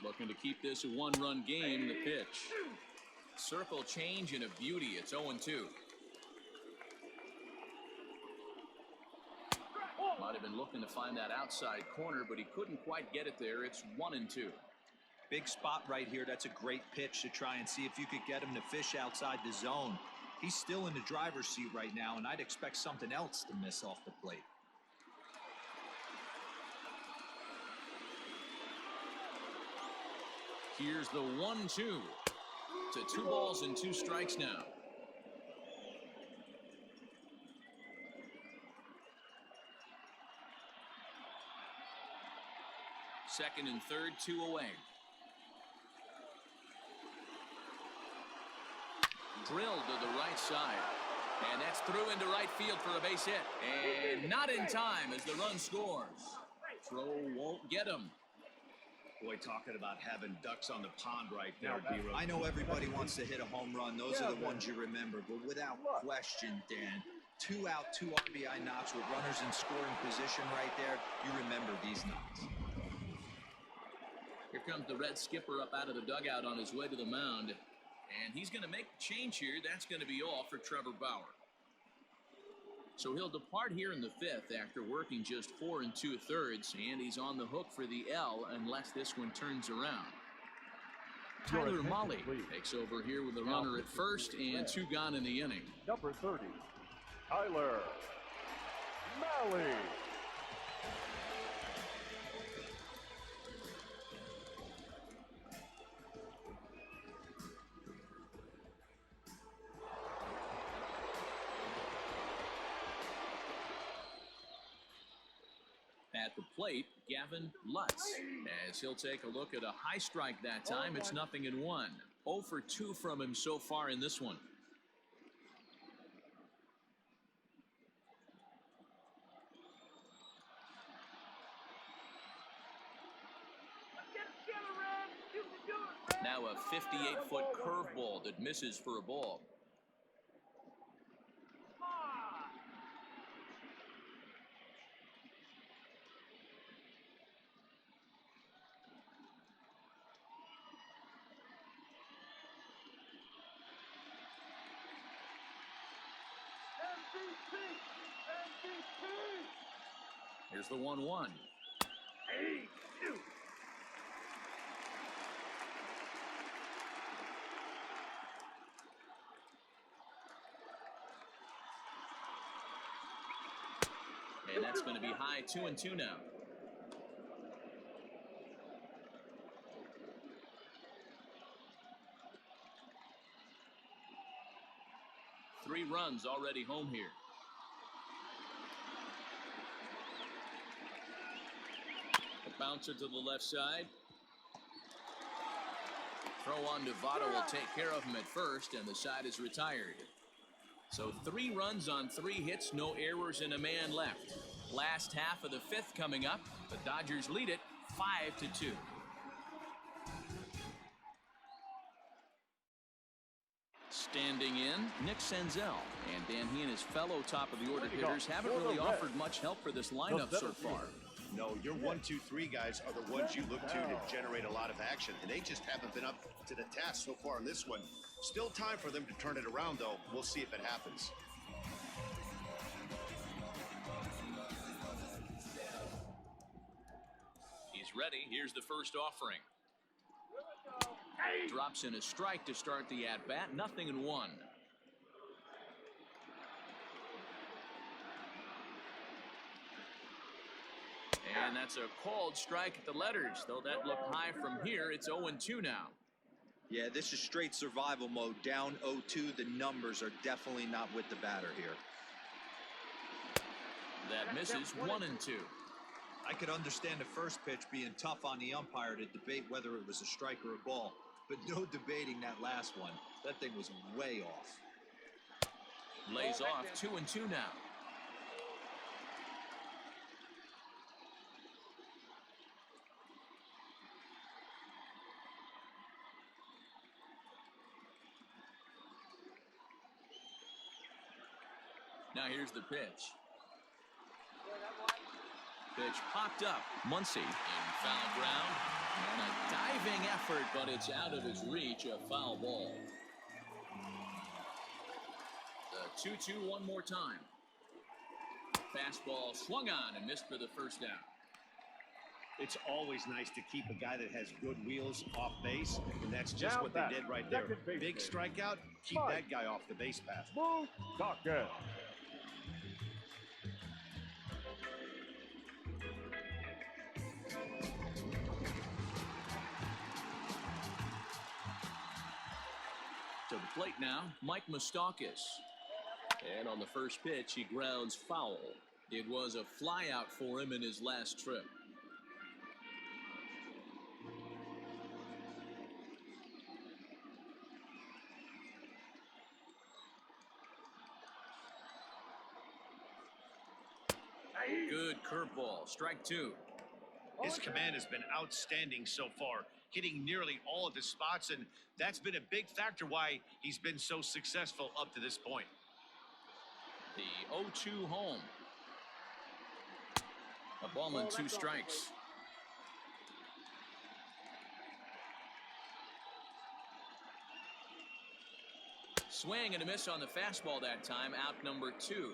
Looking to keep this a one-run game. The pitch. Circle change and a beauty. It's 0-2. Might have been looking to find that outside corner, but he couldn't quite get it there. It's 1-2. Big spot right here. That's a great pitch to try and see if you could get him to fish outside the zone. He's still in the driver's seat right now, and I'd expect something else to miss off the plate. Here's the 1-2. To 2 balls and 2 strikes now. Second and third, 2 away. Drilled to the right side. And that's through into right field for a base hit. And not in time as the run scores. Throw won't get him. Boy, talking about having ducks on the pond right there, D-Rose. I know everybody wants to hit a home run. Those are the ones you remember. But without question, Dan, 2 out, 2 RBI knocks with runners in scoring position right there. You remember these knocks. Here comes the Red skipper up out of the dugout on his way to the mound. And he's going to make the change here. That's going to be all for Trevor Bauer. So he'll depart here in the 5th after working just 4 2/3, and he's on the hook for the L unless this one turns around. Tyler Mahle takes over here with the runner at first and 2 gone in the inning. Number 30, Tyler Mahle. At the plate, Gavin Lutz, as he'll take a look at a high strike that time. It's 0-1. 0 for 2 from him so far in this one. Now a 58-foot curveball that misses for a ball. Here's the 1-1. And that's going to be high, 2-2 now. Three runs already home here. A bouncer to the left side. Throw on Novato will take care of him at first, and the side is retired. So 3 runs on 3 hits, no errors, and a man left. Last half of the 5th coming up. The Dodgers lead it 5-2. Standing in, Nick Senzel. And Dan, he and his fellow top-of-the-order hitters haven't really offered much help for this lineup so far. No, your 1, 2, 3 guys are the ones you look to generate a lot of action, and they just haven't been up to the task so far in this one. Still time for them to turn it around, though. We'll see if it happens. He's ready. Here's the first offering. Drops in a strike to start the at-bat. 0-1. And that's a called strike at the letters. Though that looked high from here, it's 0-2 now. Yeah, this is straight survival mode. Down 0-2. The numbers are definitely not with the batter here. That misses. 1-2. I could understand the first pitch being tough on the umpire to debate whether it was a strike or a ball, but no debating that last one. That thing was way off. Lays off. 2-2 now. Now here's the pitch. Pitch popped up. Muncy in foul ground. And a diving effort, but it's out of his reach. A foul ball. The 2-2 one more time. Fastball swung on and missed for the first down. It's always nice to keep a guy that has good wheels off base, and that's just what they did right there. Big strikeout, keep that guy off the base path. Move, Tucker. To the plate now, Mike Moustakas. And on the first pitch, he grounds foul. It was a flyout for him in his last trip. Good curveball, strike two. His command has been outstanding so far, hitting nearly all of his spots, and that's been a big factor why he's been so successful up to this point. The 0-2 home. A ball and two strikes. Swing and a miss on the fastball that time. Out number 2.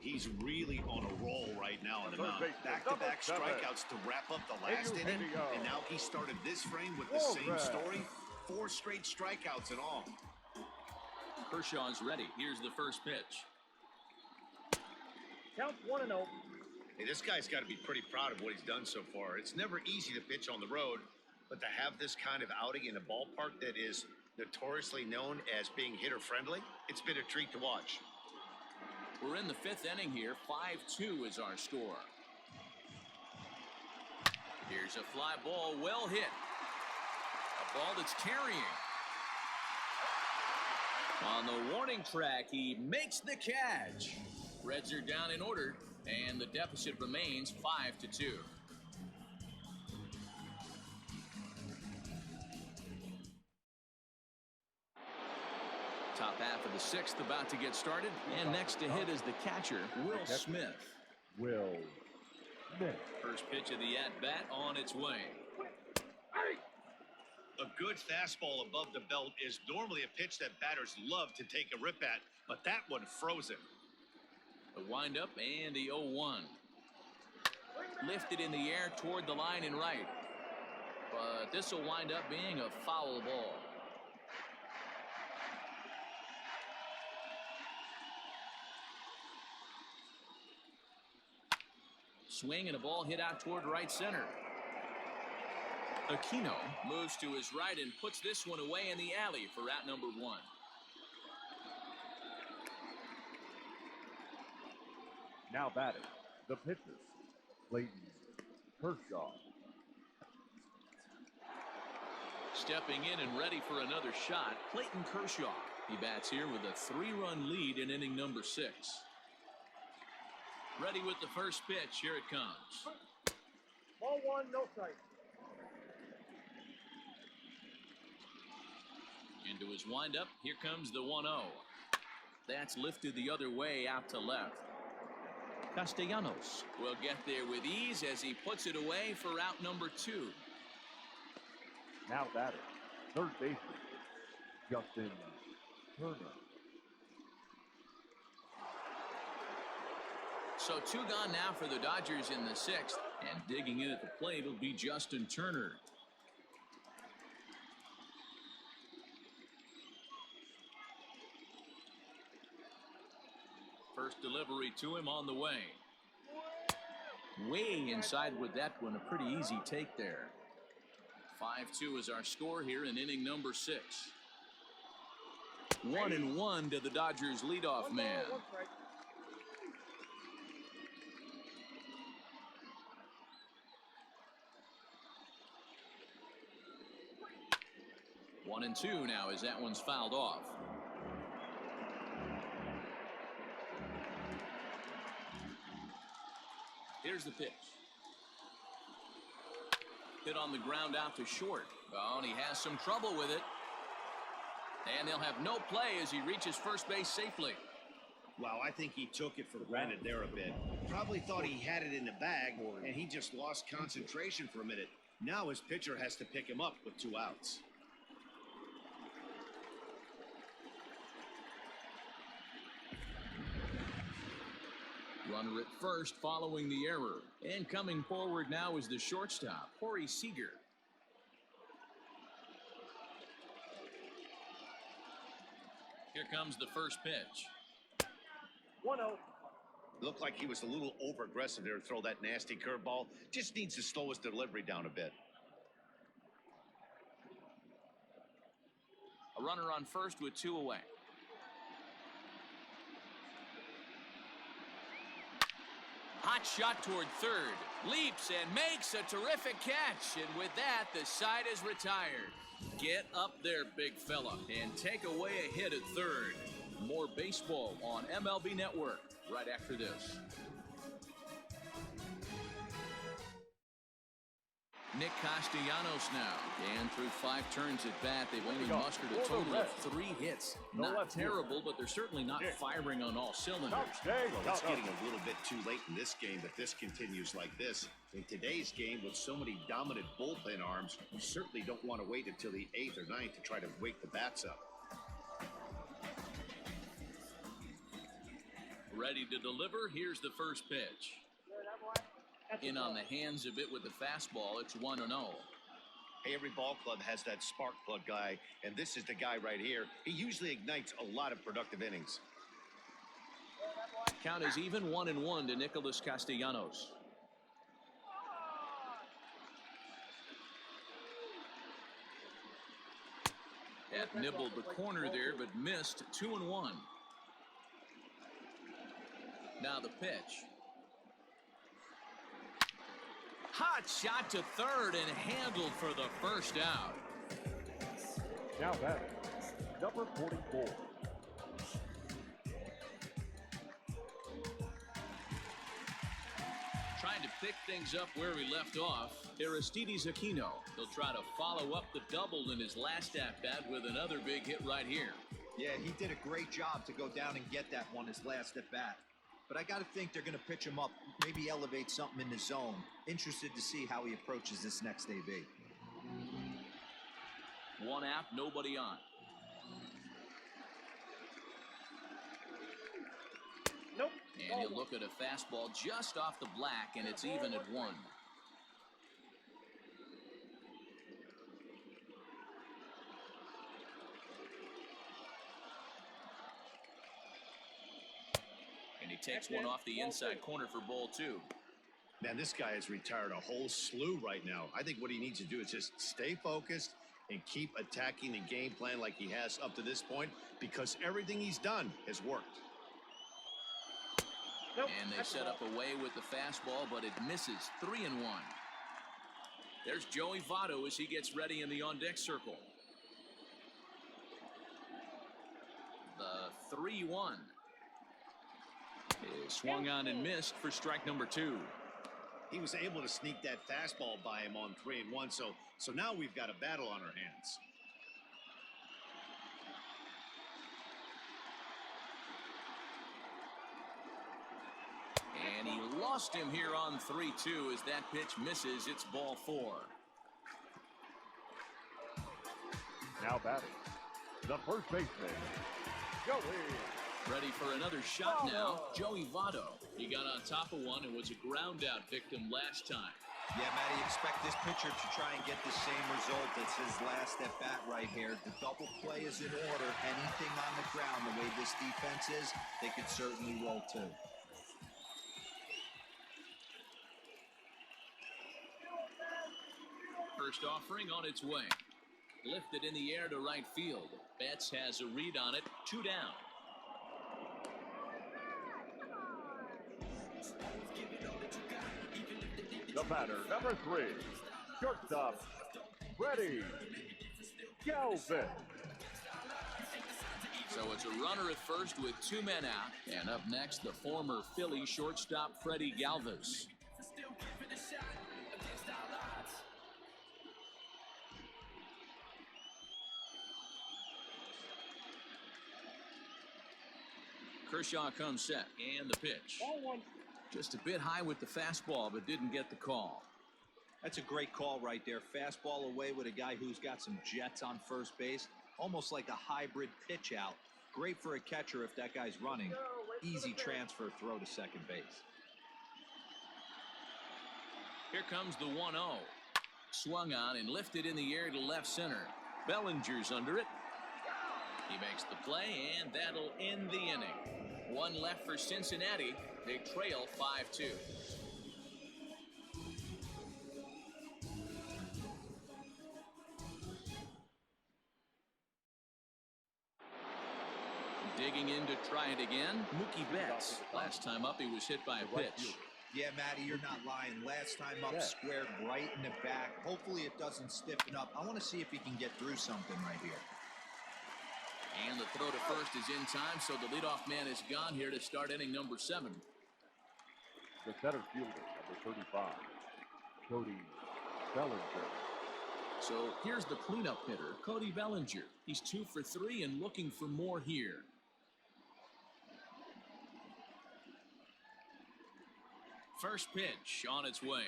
He's really on a roll right now on the mound. Back-to-back strikeouts to wrap up the last inning, and now he started this frame with the same story. 4 straight strikeouts in all. Kershaw's ready. Here's the first pitch. Count 1-0. Hey, this guy's got to be pretty proud of what he's done so far. It's never easy to pitch on the road, but to have this kind of outing in a ballpark that is notoriously known as being hitter-friendly, it's been a treat to watch. We're in the 5th inning here. 5-2 is our score. Here's a fly ball, well hit. A ball that's carrying. On the warning track, he makes the catch. Reds are down in order, and the deficit remains 5-2. Top half of the 6th about to get started, and next to hit is the catcher, Will Smith. Will Smith. First pitch of the at-bat on its way. A good fastball above the belt is normally a pitch that batters love to take a rip at, but that one froze him. The windup and the 0-1. Lifted in the air toward the line and right. But this will wind up being a foul ball. Swing and a ball hit out toward right center. Aquino moves to his right and puts this one away in the alley for out number 1. Now batting, the pitcher, Clayton Kershaw. Stepping in and ready for another shot, Clayton Kershaw. He bats here with a 3-run lead in inning number 6. Ready with the first pitch. Here it comes. Ball 1, no strike. Into his windup. Here comes the 1-0. That's lifted the other way out to left. Castellanos will get there with ease as he puts it away for out number 2. Now batting, third baseman, Justin Turner. So 2 gone now for the Dodgers in the 6th, and digging in at the plate will be Justin Turner. First delivery to him on the way. Way inside with that one. A pretty easy take there. 5-2 is our score here in inning number 6. 1-1 to the Dodgers leadoff man. 1-2 now as that one's fouled off. Here's the pitch. Hit on the ground out to short. Oh, and he has some trouble with it. And they'll have no play as he reaches first base safely. Wow, I think he took it for granted there a bit. Probably thought he had it in the bag, and he just lost concentration for a minute. Now his pitcher has to pick him up with 2 outs. Runner at first following the error. And coming forward now is the shortstop, Corey Seager. Here comes the first pitch. 1-0. Looked like he was a little over-aggressive there to throw that nasty curveball. Just needs to slow his delivery down a bit. A runner on first with 2 away. Hot shot toward third. Leaps and makes a terrific catch. And with that, the side is retired. Get up there, big fella, and take away a hit at third. More baseball on MLB Network right after this. Nick Castellanos now. And through 5 turns at bat, they've only mustered a total of 3 hits. Not terrible, but they're certainly not firing on all cylinders. Well, it's getting a little bit too late in this game if this continues like this. In today's game, with so many dominant bullpen arms, you certainly don't want to wait until the 8th or 9th to try to wake the bats up. Ready to deliver. Here's the first pitch. In on the hands of it with the fastball. It's 1-0. Hey, every ball club has that spark plug guy, and this is the guy right here. He usually ignites a lot of productive innings. Count is even 1-1 to Nicholas Castellanos. Had nibbled the corner there, but missed. 2-1. Now the pitch. Hot shot to third and handled for the first out. Now batting, number 44. Trying to pick things up where he left off, Aristides Aquino. He'll try to follow up the double in his last at-bat with another big hit right here. Yeah, he did a great job to go down and get that one his last at-bat. But I got to think they're going to pitch him up, maybe elevate something in the zone. Interested to see how he approaches this next AB. 1 out, nobody on. Nope. And he'll look at a fastball just off the black, and it's even at 1. And he takes one off the inside corner for ball 2. Man, this guy has retired a whole slew right now. I think what he needs to do is just stay focused and keep attacking the game plan like he has up to this point, because everything he's done has worked. Nope. And they set up away with the fastball, but it misses. 3-1. There's Joey Votto as he gets ready in the on-deck circle. The 3-1 is swung on and missed for strike number 2. He was able to sneak that fastball by him on 3-1, so now we've got a battle on our hands. And he lost him here on 3-2 as that pitch misses. It's ball 4. Now batting, the first baseman, Joey. Ready for another shot now, Joey Votto. He got on top of one and was a ground out victim last time. Yeah, Matty, expect this pitcher to try and get the same result as his last at bat right here. The double play is in order. Anything on the ground, the way this defense is, they could certainly roll too. First offering on its way. Lifted in the air to right field. Betts has a read on it. 2 down. The batter, number 3, shortstop, Freddie Galvin. So it's a runner at first with 2 men out. And up next, the former Philly shortstop, Freddie Galvis. Kershaw comes set, and the pitch. Ball one. Just a bit high with the fastball, but didn't get the call. That's a great call right there. Fastball away with a guy who's got some jets on first base. Almost like a hybrid pitch out. Great for a catcher if that guy's running. Easy transfer throw to second base. Here comes the 1-0. Swung on and lifted in the air to left center. Bellinger's under it. He makes the play, and that'll end the inning. One left for Cincinnati. They trail 5-2. Digging in to try it again, Mookie Betts. Last time up, he was hit by a pitch. Yeah, Matty, you're not lying. Last time up, squared right in the back. Hopefully it doesn't stiffen up. I want to see if he can get through something right here. And the throw to first is in time, so the leadoff man is gone here to start inning number 7. The center fielder, number 35, Cody Bellinger. So here's the cleanup hitter, Cody Bellinger. He's 2 for 3 and looking for more here. First pitch on its way.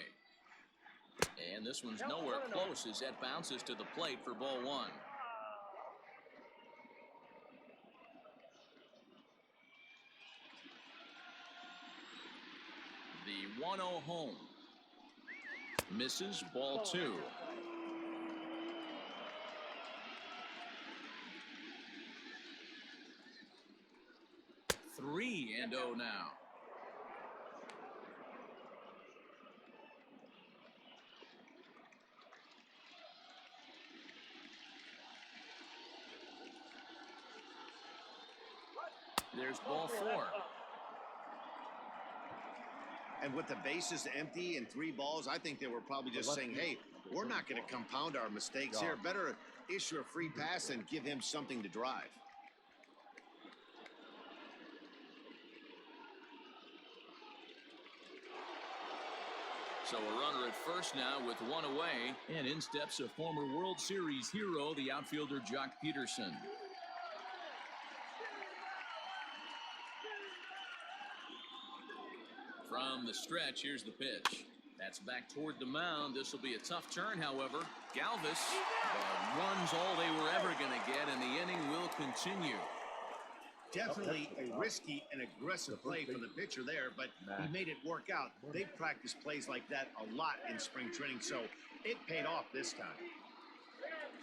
And this one's nowhere close as that bounces to the plate for ball 1. The 1-0 home. Misses, ball 2. Three and 0 now. There's ball 4. And with the bases empty and 3 balls, I think they were probably just saying, hey, we're not going to compound our mistakes here. Better issue a free pass and give him something to drive. So a runner at first now with 1 away, and in steps a former World Series hero, the outfielder Jock Peterson. From the stretch, here's the pitch. That's back toward the mound. This will be a tough turn, however. Galvis, the run's all they were ever going to get, and the inning will continue. Definitely a risky and aggressive play for the pitcher there, but he made it work out. They've practiced plays like that a lot in spring training, so it paid off this time.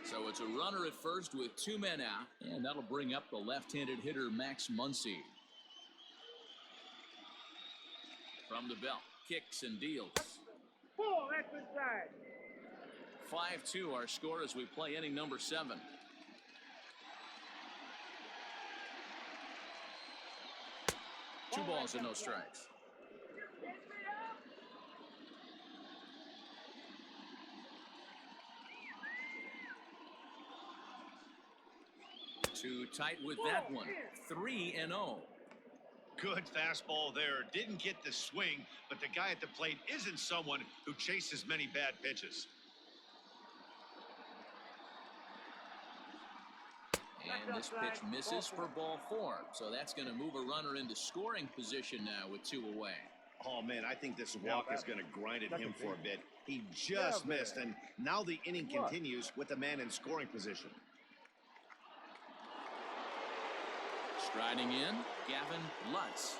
So it's a runner at first with 2 men out, and that'll bring up the left-handed hitter Max Muncy. From the belt, kicks and deals. 4, that's inside. 5-2 our score as we play inning number 7. Two balls and no strikes. Too tight with that one. 3-0. Good fastball there. Didn't get the swing, but the guy at the plate isn't someone who chases many bad pitches. And this pitch misses for ball 4. So that's going to move a runner into scoring position now with 2 away. Oh, man, I think this walk is going to grind at him for a bit. He just missed, and now the inning continues with a man in scoring position. Striding in, Gavin Lutz.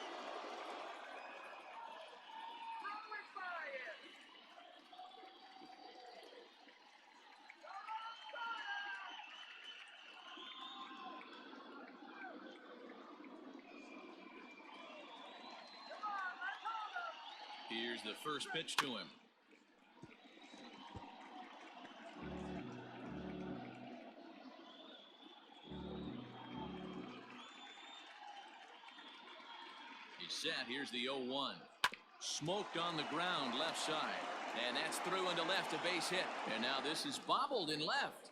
Here's the first pitch to him. He's set. Here's the 0-1. Smoked on the ground left side. And that's through into left, a base hit. And now this is bobbled in left.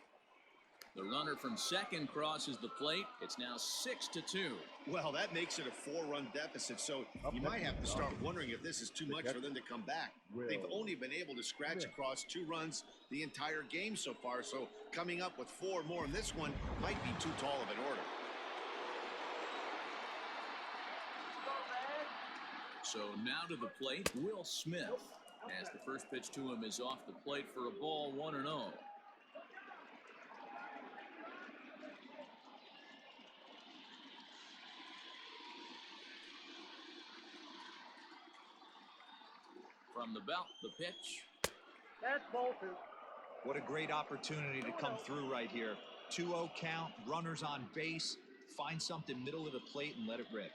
The runner from second crosses the plate. It's now 6-2. Well, that makes it a 4-run deficit, so you might have to start wondering if this is too much for them to come back. They've only been able to scratch across 2 runs the entire game so far, so coming up with 4 more in this one might be too tall of an order. So now to the plate, Will Smith. As the first pitch to him is off the plate for a ball, 1-0. From the belt, the pitch. That's ball 2. What a great opportunity to come through right here. 2-0 count, runners on base. Find something middle of the plate and let it rip.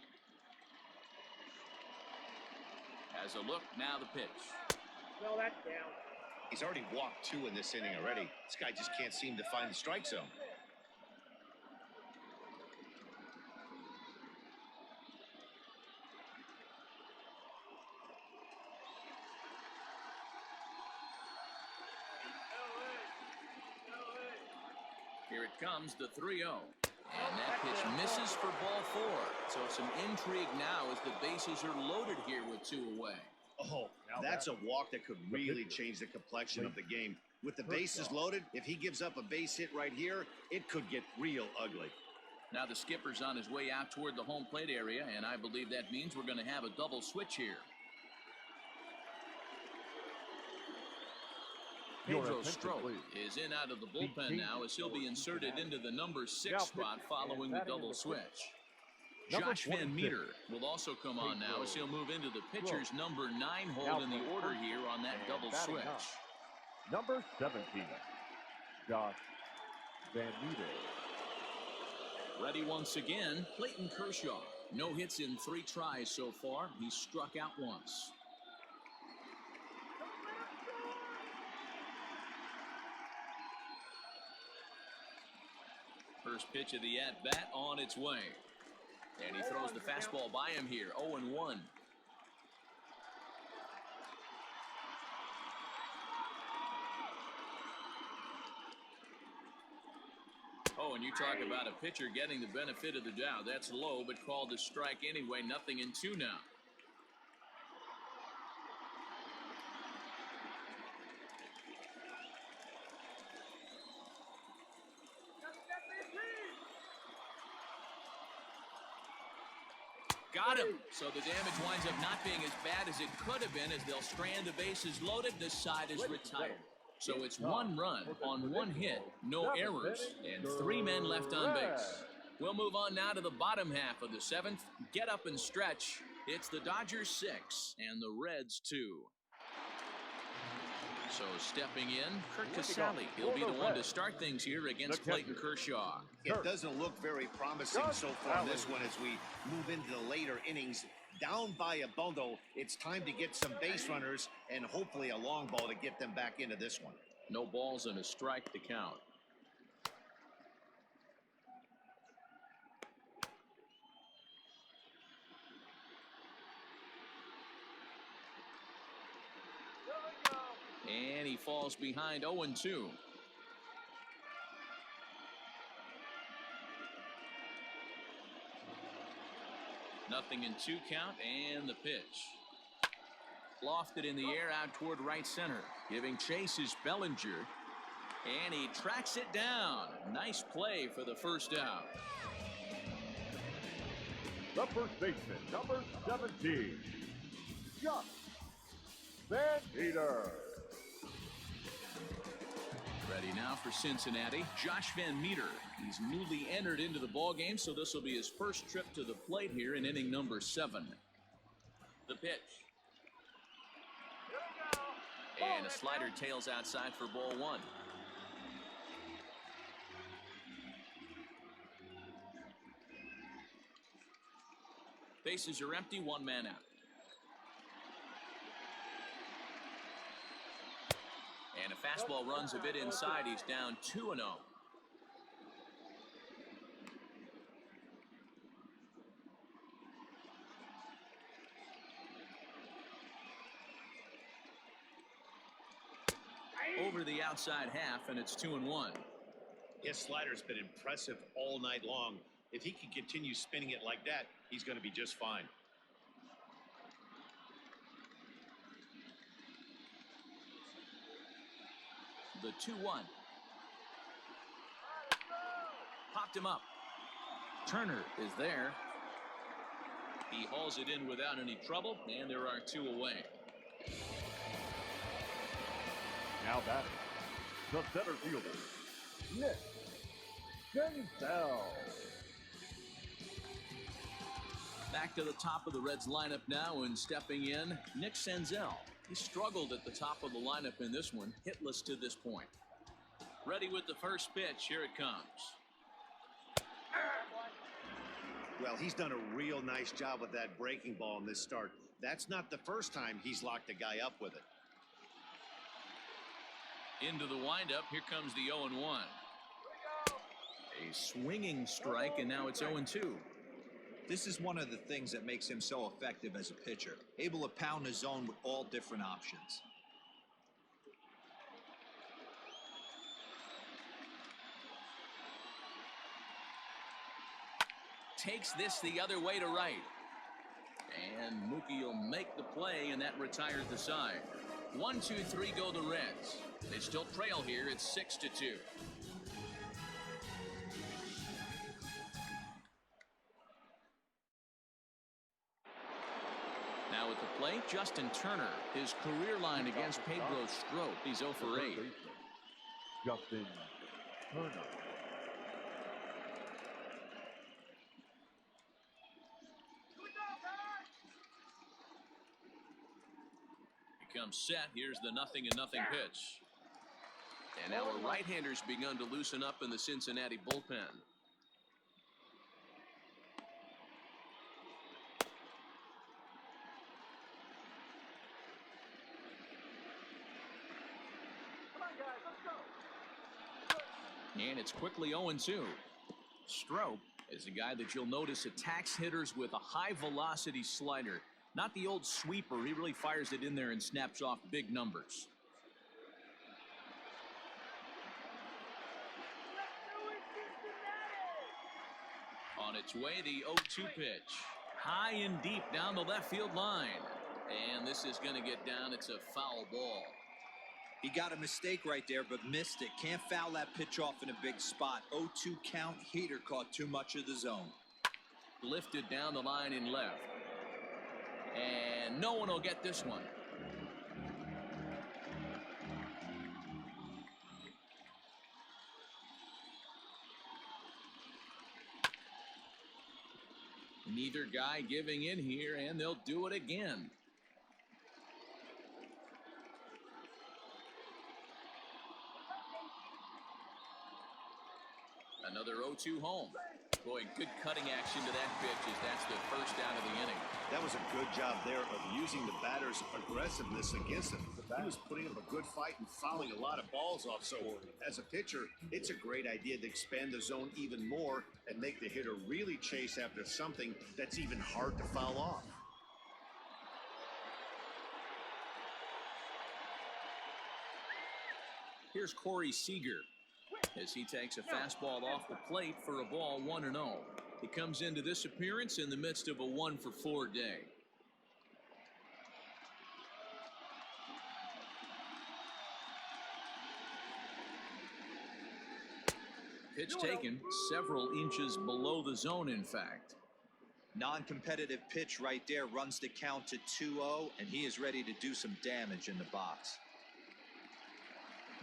Has a look, now the pitch. No, that's down. He's already walked 2 in this inning already. This guy just can't seem to find the strike zone. Here it comes, the 3-0. And that pitch misses for ball 4. So some intrigue now as the bases are loaded here with 2 away. Oh, that's a walk that could really change the complexion of the game. With the bases loaded, if he gives up a base hit right here, it could get real ugly. Now the skipper's on his way out toward the home plate area, and I believe that means we're going to have a double switch here. Pedro Strop is in out of the bullpen now as he'll be inserted into the number 6 spot following the double switch. Josh Van Meter will also come on now as he'll move into the pitcher's number 9 hold in the order here on that double switch. Number 17, Josh Van Meter. Ready once again, Clayton Kershaw. No hits in 3 tries so far. He's struck out once. First pitch of the at-bat on its way. And he throws the fastball by him here, 0-1. Oh, and you talk about a pitcher getting the benefit of the doubt. That's low, but called a strike anyway. 0-2 now. Got him. So the damage winds up not being as bad as it could have been as they'll strand the bases loaded. This side is retired. So it's 1 run on 1 hit, no errors, and 3 men left on base. We'll move on now to the bottom half of the 7th. Get up and stretch. It's the Dodgers 6 and the Reds 2. So stepping in, Kurt Casale. He'll be the one to start things here against Clayton Kershaw. It doesn't look very promising so far in this one as we move into the later innings. Down by a bundle, it's time to get some base runners and hopefully a long ball to get them back into this one. No balls and a strike to count. And he falls behind 0-2. Nothing in 2 count, and the pitch. Lofted in the air out toward right center. Giving chase is Bellinger. And he tracks it down. Nice play for the first out. The first baseman, number 17, Josh Van Meter. Ready now for Cincinnati, Josh Van Meter. He's newly entered into the ballgame, so this will be his first trip to the plate here in inning number 7. The pitch. And a slider tails outside for ball 1. Bases are empty, 1 man out. And a fastball runs a bit inside. He's down 2-0. Over the outside half, and it's 2-1. His slider's been impressive all night long. If he can continue spinning it like that, he's going to be just fine. The 2-1. Popped him up. Turner is there. He hauls it in without any trouble, and there are 2 away. Now batting, the center fielder, Nick Senzel. Back to the top of the Reds lineup now, and stepping in, Nick Senzel. He struggled at the top of the lineup in this one, hitless to this point. Ready with the first pitch. Here it comes. Well, he's done a real nice job with that breaking ball in this start. That's not the first time he's locked a guy up with it. Into the windup. Here comes the 0-1. A swinging strike, and now it's 0-2. This is one of the things that makes him so effective as a pitcher, able to pound the zone with all different options. Takes this the other way to right. And Mookie will make the play, and that retires the side. 1, 2, 3 go the Reds. They still trail here. It's 6-2. Now at the plate, Justin Turner. His career line against Pedro Strop. He's 0 for 8. Justin Turner. He comes set. Here's the 0-0 pitch. And now our right-handers begun to loosen up in the Cincinnati bullpen. And it's quickly 0-2. Strop is a guy that you'll notice attacks hitters with a high-velocity slider. Not the old sweeper. He really fires it in there and snaps off big numbers. On its way, the 0-2 pitch. High and deep down the left field line. And this is going to get down. It's a foul ball. He got a mistake right there, but missed it. Can't foul that pitch off in a big spot. 0-2 count. Heater caught too much of the zone. Lifted down the line in left. And no one will get this one. Neither guy giving in here, and they'll do it again. Another 0-2 home. Boy, good cutting action to that pitch as that's the first out of the inning. That was a good job there of using the batter's aggressiveness against him. He was putting up a good fight and fouling a lot of balls off. So as a pitcher, it's a great idea to expand the zone even more and make the hitter really chase after something that's even hard to foul off. Here's Corey Seager as he takes a fastball off the plate for a ball 1-0. He comes into this appearance in the midst of a 1-for-4 day. Pitch taken several inches below the zone, in fact. Non-competitive pitch right there, runs the count to 2-0, and he is ready to do some damage in the box.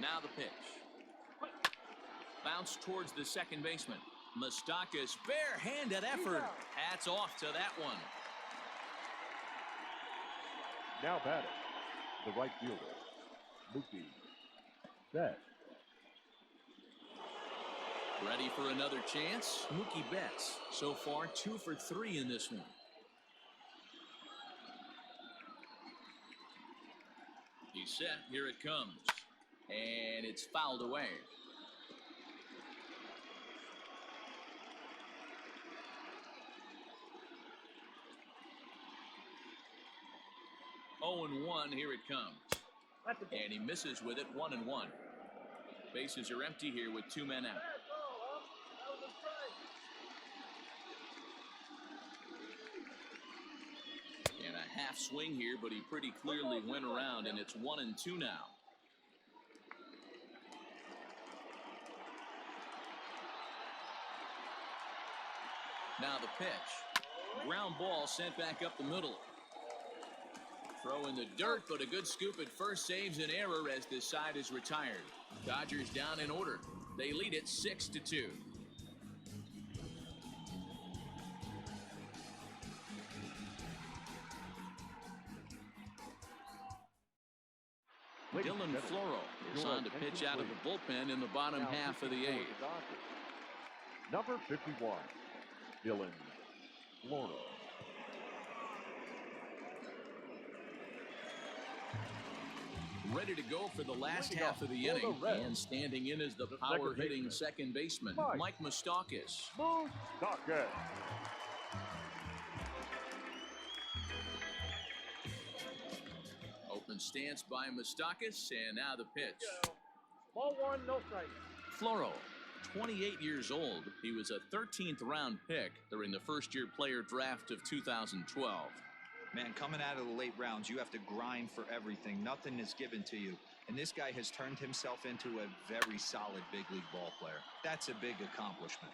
Now the pitch. Bounce towards the second baseman. Moustakas, bare-handed effort. Hats off to that one. Now batting, the right fielder, Mookie Betts. Ready for another chance? Mookie Betts. So far, 2 for 3 in this one. He's set. Here it comes. And it's fouled away. Oh, and 1. Here it comes. And he misses with it. 1-1. Bases are empty here with 2 men out. And a half swing here, but he pretty clearly went around, and it's 1-2 now. Now the pitch. Ground ball sent back up the middle. Throw in the dirt, but a good scoop at first saves an error as this side is retired. Dodgers down in order. They lead it 6-2. Dylan Floro is on to pitch out of the bullpen in the bottom half of the eighth. Number 51, Dylan Floro. Ready to go for the last half of the inning, and standing in is the power-hitting second baseman, Mike Moustakas. Open stance by Moustakas, and now the pitch. Ball one, no strike. Floro, 28 years old. He was a 13th round pick during the first-year player draft of 2012. Man, coming out of the late rounds, you have to grind for everything. Nothing is given to you. And this guy has turned himself into a very solid big league ball player. That's a big accomplishment.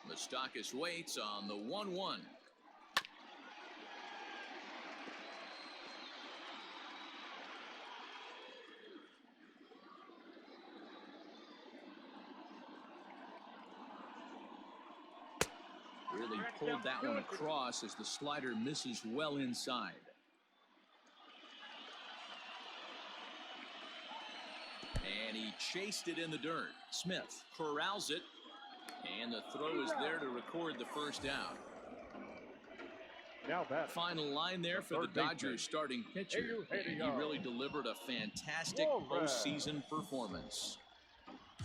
Moustakas waits on the 1-1. Really pulled that one across as the slider misses well inside. And he chased it in the dirt. Smith corrals it. And the throw is there to record the first out. Now that final line there for the Dodgers starting pitcher. And he really delivered a fantastic postseason performance.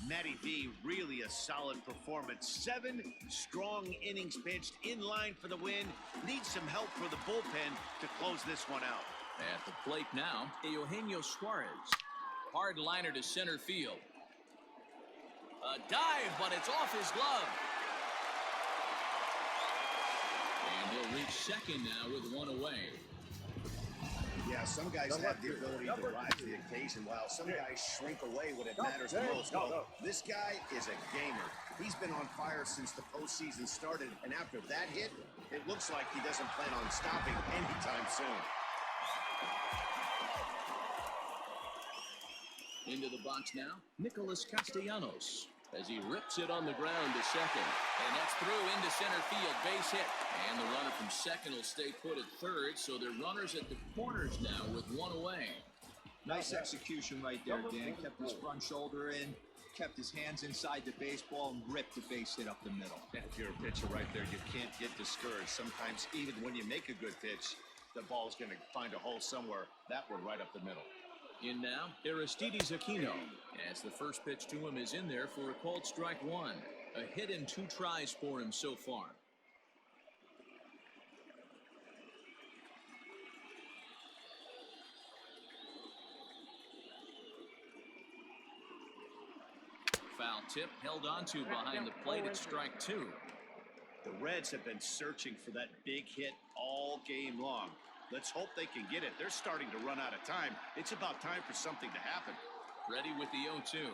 Matty V, really a solid performance. 7 strong innings pitched, in line for the win. Needs some help for the bullpen to close this one out. At the plate now, Eugenio Suarez. Hard liner to center field. A dive, but it's off his glove. And he'll reach second now with one away. Yeah, some guys have the ability to rise to the occasion, while some guys shrink away when it matters the most. Well, this guy is a gamer. He's been on fire since the postseason started, and after that hit, it looks like he doesn't plan on stopping anytime soon. Into the box now, Nicholas Castellanos, as he rips it on the ground to second. And that's through into center field, base hit. And the runner from second will stay put at third, so they're runners at the corners now with one away. Nice execution right there, Dan. Kept his front shoulder in, kept his hands inside the baseball, and ripped the base hit up the middle. And if you're a pitcher right there, you can't get discouraged. Sometimes even when you make a good pitch, the ball's going to find a hole somewhere. That one right up the middle. In now, Aristides Aquino, as the first pitch to him is in there for a called strike one. A hit in 2 tries for him so far. Foul tip held onto behind the plate at strike 2. The Reds have been searching for that big hit all game long. Let's hope they can get it. They're starting to run out of time. It's about time for something to happen. Ready with the 0-2.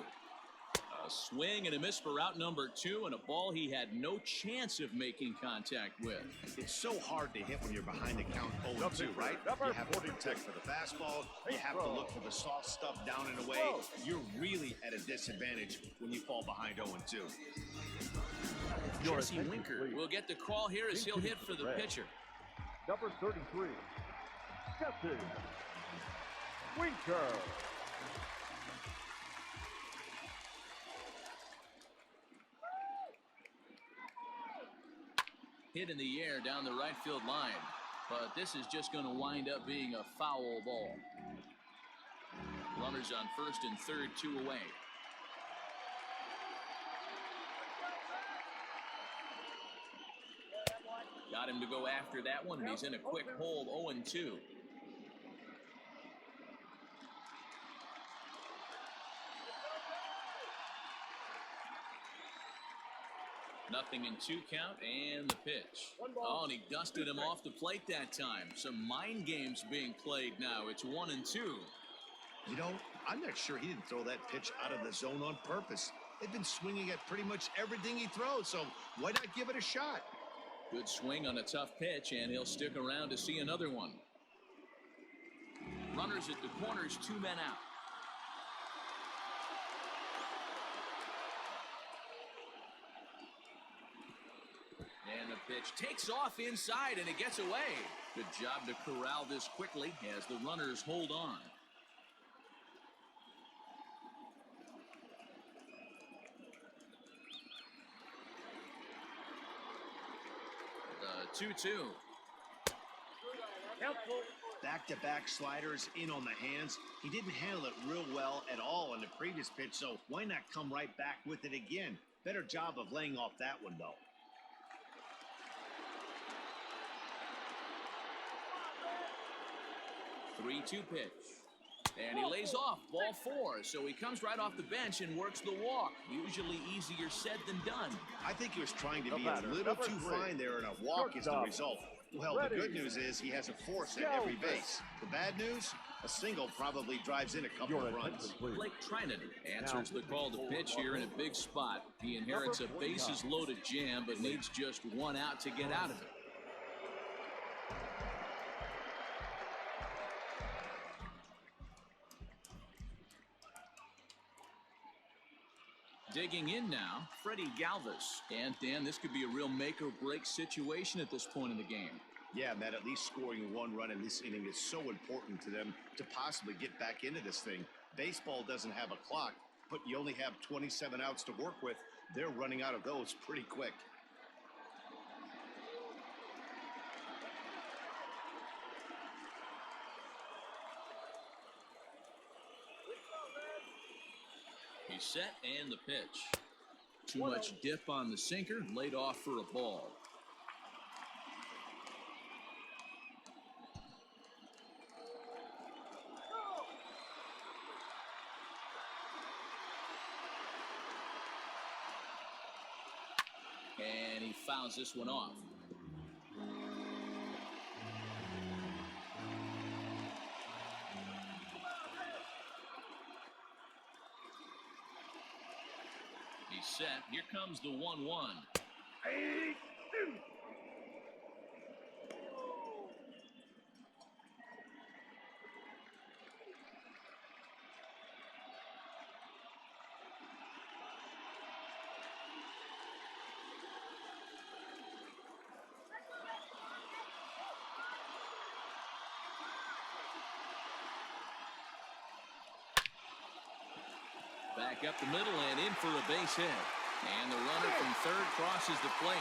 A swing and a miss for out number 2, and a ball he had no chance of making contact with. It's so hard to hit when you're behind the count 0-2, right? You have to protect for the fastball. You have to look for the soft stuff down and away. You're really at a disadvantage when you fall behind 0-2. Jesse Winker will get the call here as he'll hit for the pitcher. Number 33, Jesse Winker. Hit in the air down the right field line, but this is just going to wind up being a foul ball. Runners on first and third, 2 away. Got him to go after that one, and he's in a quick hold, 0-2. Nothing in 2 count, and the pitch. Oh, and he dusted him off the plate that time. Some mind games being played now. It's 1-2. You know, I'm not sure he didn't throw that pitch out of the zone on purpose. They've been swinging at pretty much everything he throws, so why not give it a shot? Good swing on a tough pitch, and he'll stick around to see another one. Runners at the corners, 2 men out. And the pitch takes off inside, and it gets away. Good job to corral this quickly as the runners hold on. The 2-2. Helpful. Back-to-back sliders in on the hands. He didn't handle it real well at all on the previous pitch, so why not come right back with it again? Better job of laying off that one, though. 3-2 pitch. And he lays off, ball 4. So he comes right off the bench and works the walk. Usually easier said than done. I think he was trying to be a little too fine there, and a walk is the result. Well, the good news is he has a force at every base. The bad news, a single probably drives in a couple of runs. Blake Trinan answers the call to pitch here in a big spot. He inherits a bases-loaded jam, but needs just 1 out to get out of it. Digging in now, Freddie Galvis. And Dan, this could be a real make-or-break situation at this point in the game. Yeah, Matt, at least scoring 1 run in this inning is so important to them to possibly get back into this thing. Baseball doesn't have a clock, but you only have 27 outs to work with. They're running out of those pretty quick. He's set and the pitch. Too much dip on the sinker, laid off for a ball. And he fouls this one off. He's set. Here comes the 1-1. Back up the middle and in for a base hit. And the runner from third crosses the plate.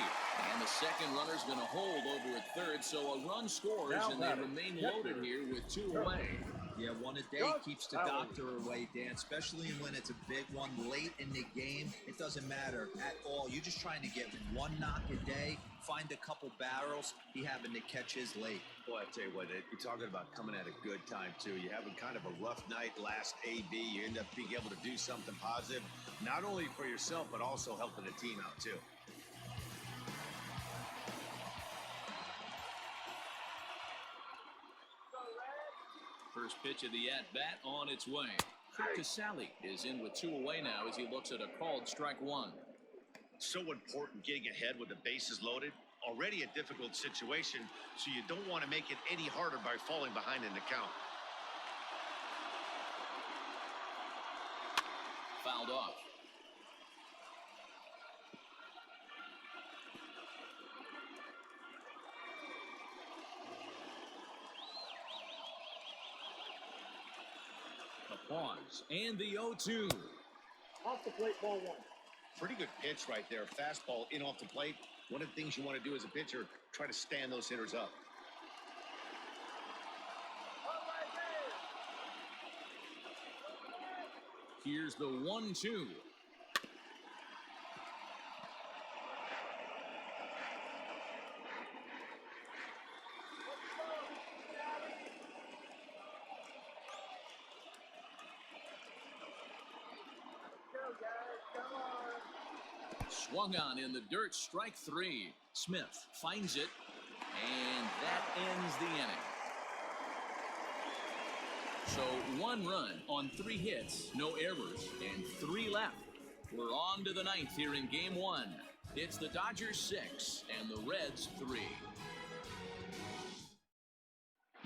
And the second runner's going to hold over at third. So a run scores, and they remain loaded here with 2 away. Yeah, 1 a day keeps the doctor away, Dan, especially when it's a big one late in the game. It doesn't matter at all. You're just trying to get 1 knock a day, find a couple barrels. He happened to catch his late. Boy, I tell you what, you're talking about coming at a good time, too. You're having kind of a rough night last AB. You end up being able to do something positive, not only for yourself, but also helping the team out, too. First pitch of the at-bat on its way. Kurt Casale is in with 2 away now as he looks at a called strike 1. So important getting ahead with the bases loaded. Already a difficult situation, so you don't want to make it any harder by falling behind in the count. Fouled off. A pause and the 0-2. Off the plate, ball 1. Pretty good pitch right there. Fastball in off the plate. One of the things you want to do as a pitcher, try to stand those hitters up. Here's the 1-2. Swung on in the dirt, strike 3. Smith finds it, and that ends the inning. So 1 run on 3 hits, no errors, and 3 left. We're on to the ninth here in Game 1. It's the Dodgers 6 and the Reds 3.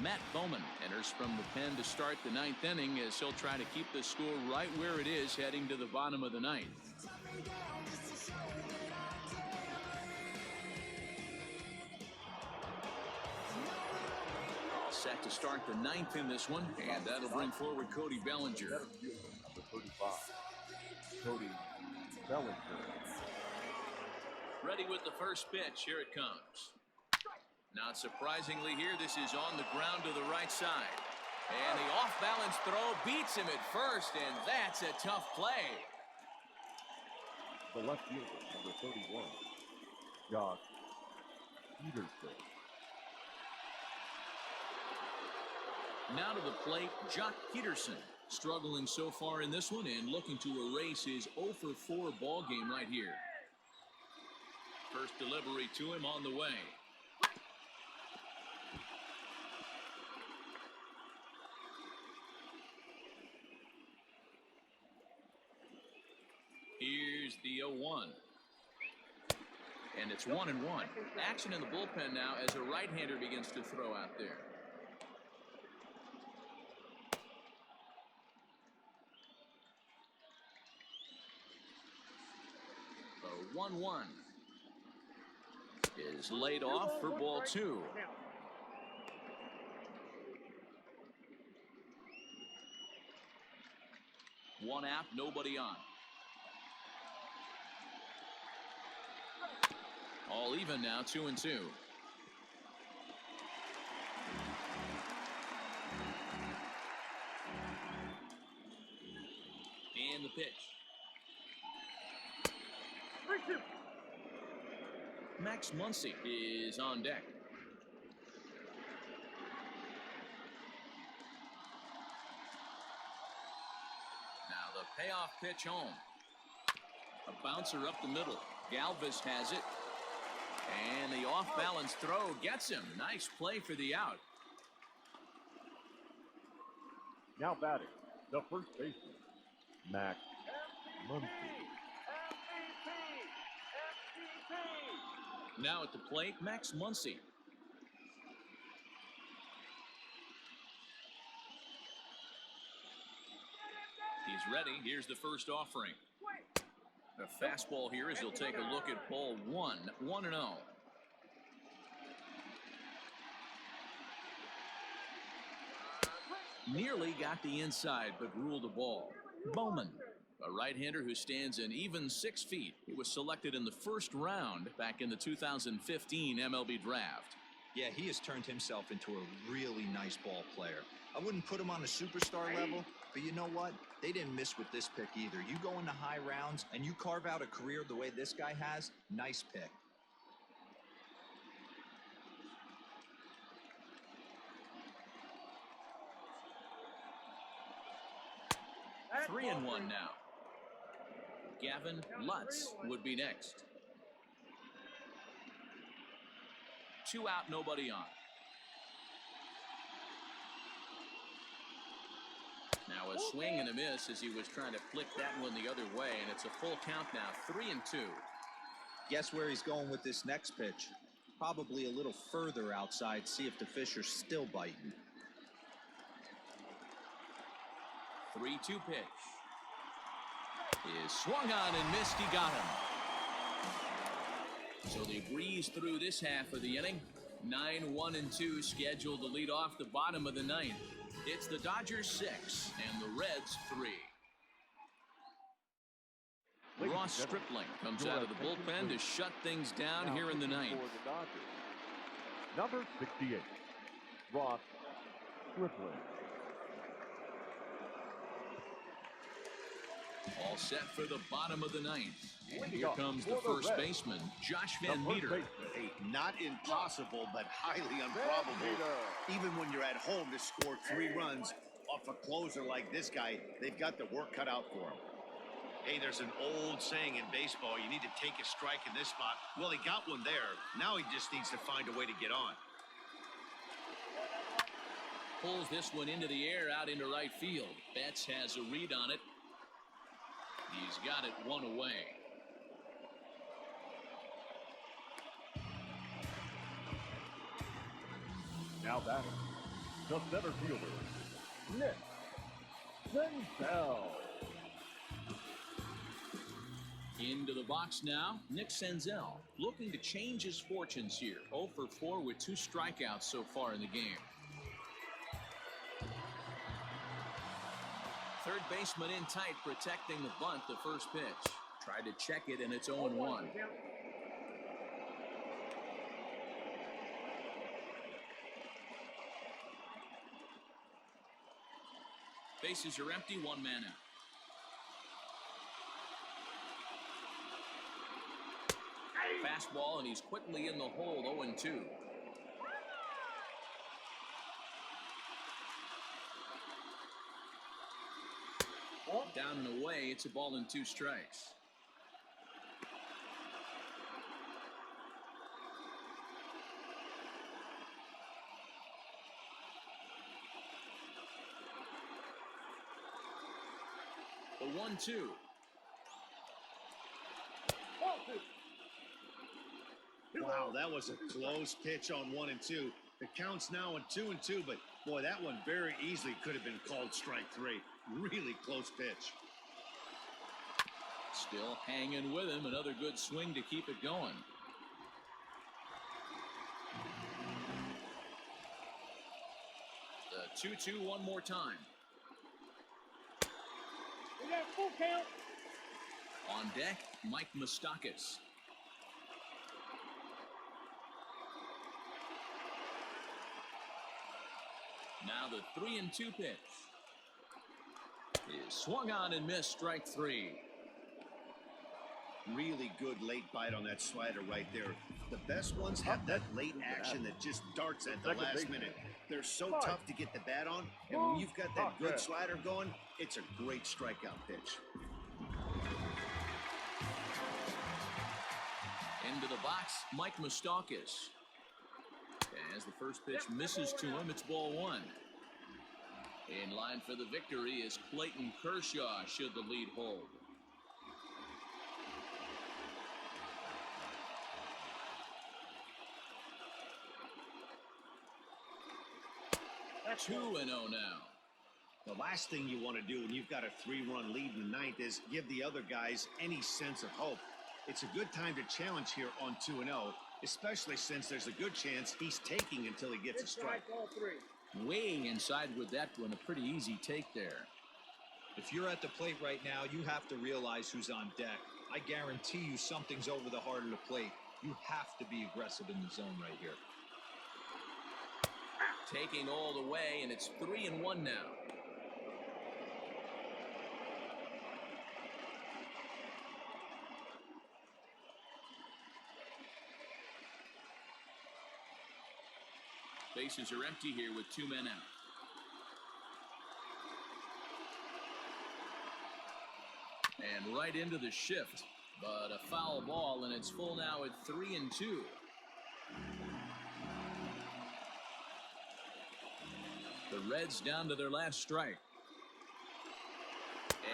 Matt Bowman enters from the pen to start the ninth inning as he'll try to keep the score right where it is heading to the bottom of the ninth. All set to start the ninth in this one, and that'll bring forward Cody Bellinger. Number 35, Cody Bellinger. Ready with the first pitch. Here it comes. Not surprisingly here, this is on the ground to the right side. And the off-balance throw beats him at first, and that's a tough play. The left fielder, number 31, Josh Peterson. Now to the plate, Jock Peterson. Struggling so far in this one and looking to erase his 0 for 4 ball game right here. First delivery to him on the way. Here's the 0-1. And it's 1-1. Action in the bullpen now as a right-hander begins to throw out there. The 1-1 is laid off for ball 2. One out, nobody on. All even now, 2-2. And the pitch. 3-2. Max Muncy is on deck. Now the payoff pitch home. A bouncer up the middle. Galvis has it. And the off-balance throw gets him. Nice play for the out. Now batting, the first baseman, Max Muncy. Now at the plate, Max Muncy. He's ready. Here's the first offering. A fastball here as he'll take a look at ball 1, 1-0. Nearly got the inside, but ruled a ball. Bowman, a right-hander who stands an even 6 feet. He was selected in the first round back in the 2015 MLB draft. Yeah, he has turned himself into a really nice ball player. I wouldn't put him on a superstar level, but you know what? They didn't miss with this pick either. You go into high rounds and you carve out a career the way this guy has, nice pick. That's 3-1 now. Gavin Lutz would be next. 2 out, nobody on. Now a swing and a miss as he was trying to flick that one the other way, and it's a full count now, 3-2. Guess where he's going with this next pitch? Probably a little further outside, see if the fish are still biting. 3-2 pitch. Is swung on and missed. He got him. So they breeze through this half of the inning. 9-1-2 scheduled to lead off the bottom of the ninth. It's the Dodgers 6 and the Reds 3. Ross Stripling comes out of the bullpen to shut things down here in the ninth. Number 68, Ross Stripling. All set for the bottom of the ninth. And here comes the first baseman, Josh Van Meter. Hey, not impossible, but highly improbable. Even when you're at home to score 3 runs off a closer like this guy, they've got the work cut out for him. Hey, there's an old saying in baseball, you need to take a strike in this spot. Well, he got one there. Now he just needs to find a way to get on. Pulls this one into the air out into right field. Betts has a read on it. He's got it one away. Now batting, the center fielder, Nick Senzel. Into the box now, Nick Senzel, looking to change his fortunes here. 0 for 4 with 2 strikeouts so far in the game. Third baseman in tight, protecting the bunt, the first pitch. Tried to check it, and it's 0-1. Bases are empty, 1 man out. Fastball, and he's quickly in the hole, 0-2. Down and away, it's a ball and 2 strikes. The 1-2. Wow, that was a close pitch on 1 and 2. The count's now on 2 and 2, but boy, that one very easily could have been called strike 3. Really close pitch. Still hanging with him. Another good swing to keep it going. The 2-2 one more time. We got full count. On deck, Mike Moustakas. Now the 3-2 pitch is swung on and missed, strike 3. Really good late bite on that slider right there. The best ones have that late action that just darts at the last minute. They're so tough to get the bat on, and when you've got that good slider going, it's a great strikeout pitch. Into the box, Mike Moustakas. As the first pitch misses to him, it's ball 1. In line for the victory is Clayton Kershaw, should the lead hold. That's 2-0 now. The last thing you want to do when you've got a 3-run lead in the 9th is give the other guys any sense of hope. It's a good time to challenge here on 2-0, especially since there's a good chance he's taking until he gets a strike. All 3. Weighing inside with that one, a pretty easy take there. If you're at the plate right now, you have to realize who's on deck. I guarantee you something's over the heart of the plate. You have to be aggressive in the zone right here. Taking all the way, and it's 3-1 now. Bases are empty here with 2 men out. And right into the shift, but a foul ball, and it's full now at 3-2. The Reds down to their last strike.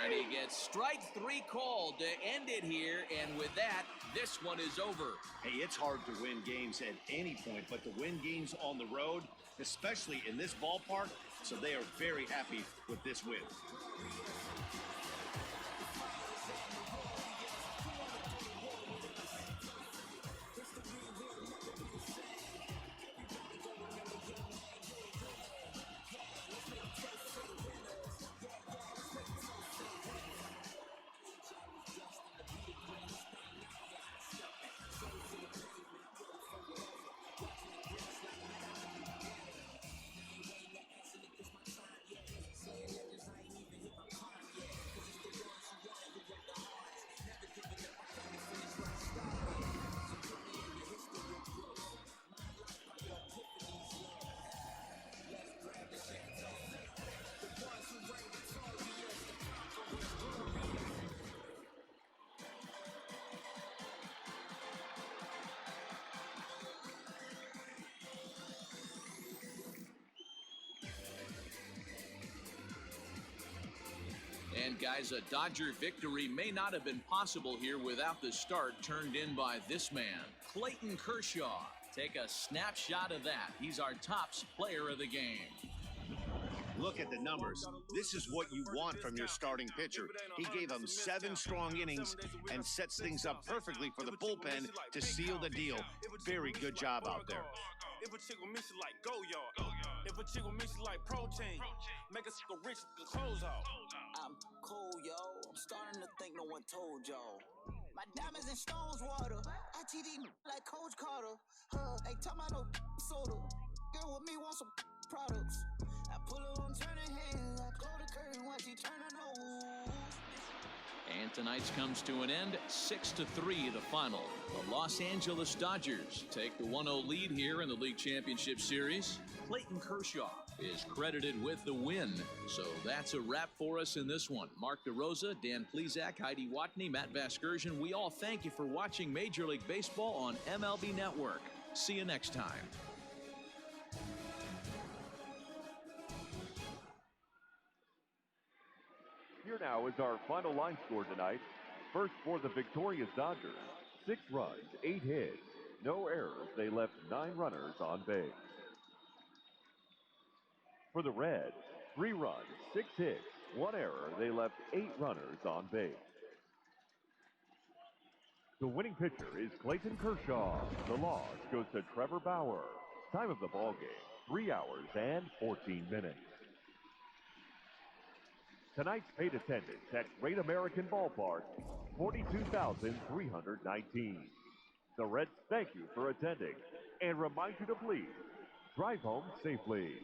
And he gets strike 3 called to end it here, and with that, this one is over. Hey, it's hard to win games at any point, but to win games on the road, especially in this ballpark, so they are very happy with this win. And guys, a Dodger victory may not have been possible here without the start turned in by this man, Clayton Kershaw. Take a snapshot of that. He's our top player of the game. Look at the numbers. This is what you want from your starting pitcher. He gave him 7 strong innings and sets things up perfectly for the bullpen to seal the deal. Very good job out there. If a chick will miss it like go yard. If a chick will miss it like protein. Make us go rich the clothes off. I'm cool, yo. I'm starting to think no one told y'all. My diamonds and stones water. ITD like Coach Carter. Ain't talking about no soda. Girl with me want some products. I pull it on turning head. I close the curtain, watch you turn her nose. And tonight's comes to an end, 6-3 the final. The Los Angeles Dodgers take the 1-0 lead here in the League Championship Series. Clayton Kershaw is credited with the win. So that's a wrap for us in this one. Mark DeRosa, Dan Plesac, Heidi Watney, Matt Vasgersian, we all thank you for watching Major League Baseball on MLB Network. See you next time. Here now is our final line score tonight. First for the victorious Dodgers, 6 runs, 8 hits, no errors. They left 9 runners on base. For the Reds, 3 runs, 6 hits, 1 error. They left 8 runners on base. The winning pitcher is Clayton Kershaw. The loss goes to Trevor Bauer. Time of the ball game, 3 hours and 14 minutes. Tonight's paid attendance at Great American Ballpark, 42,319. The Reds thank you for attending and remind you to please drive home safely.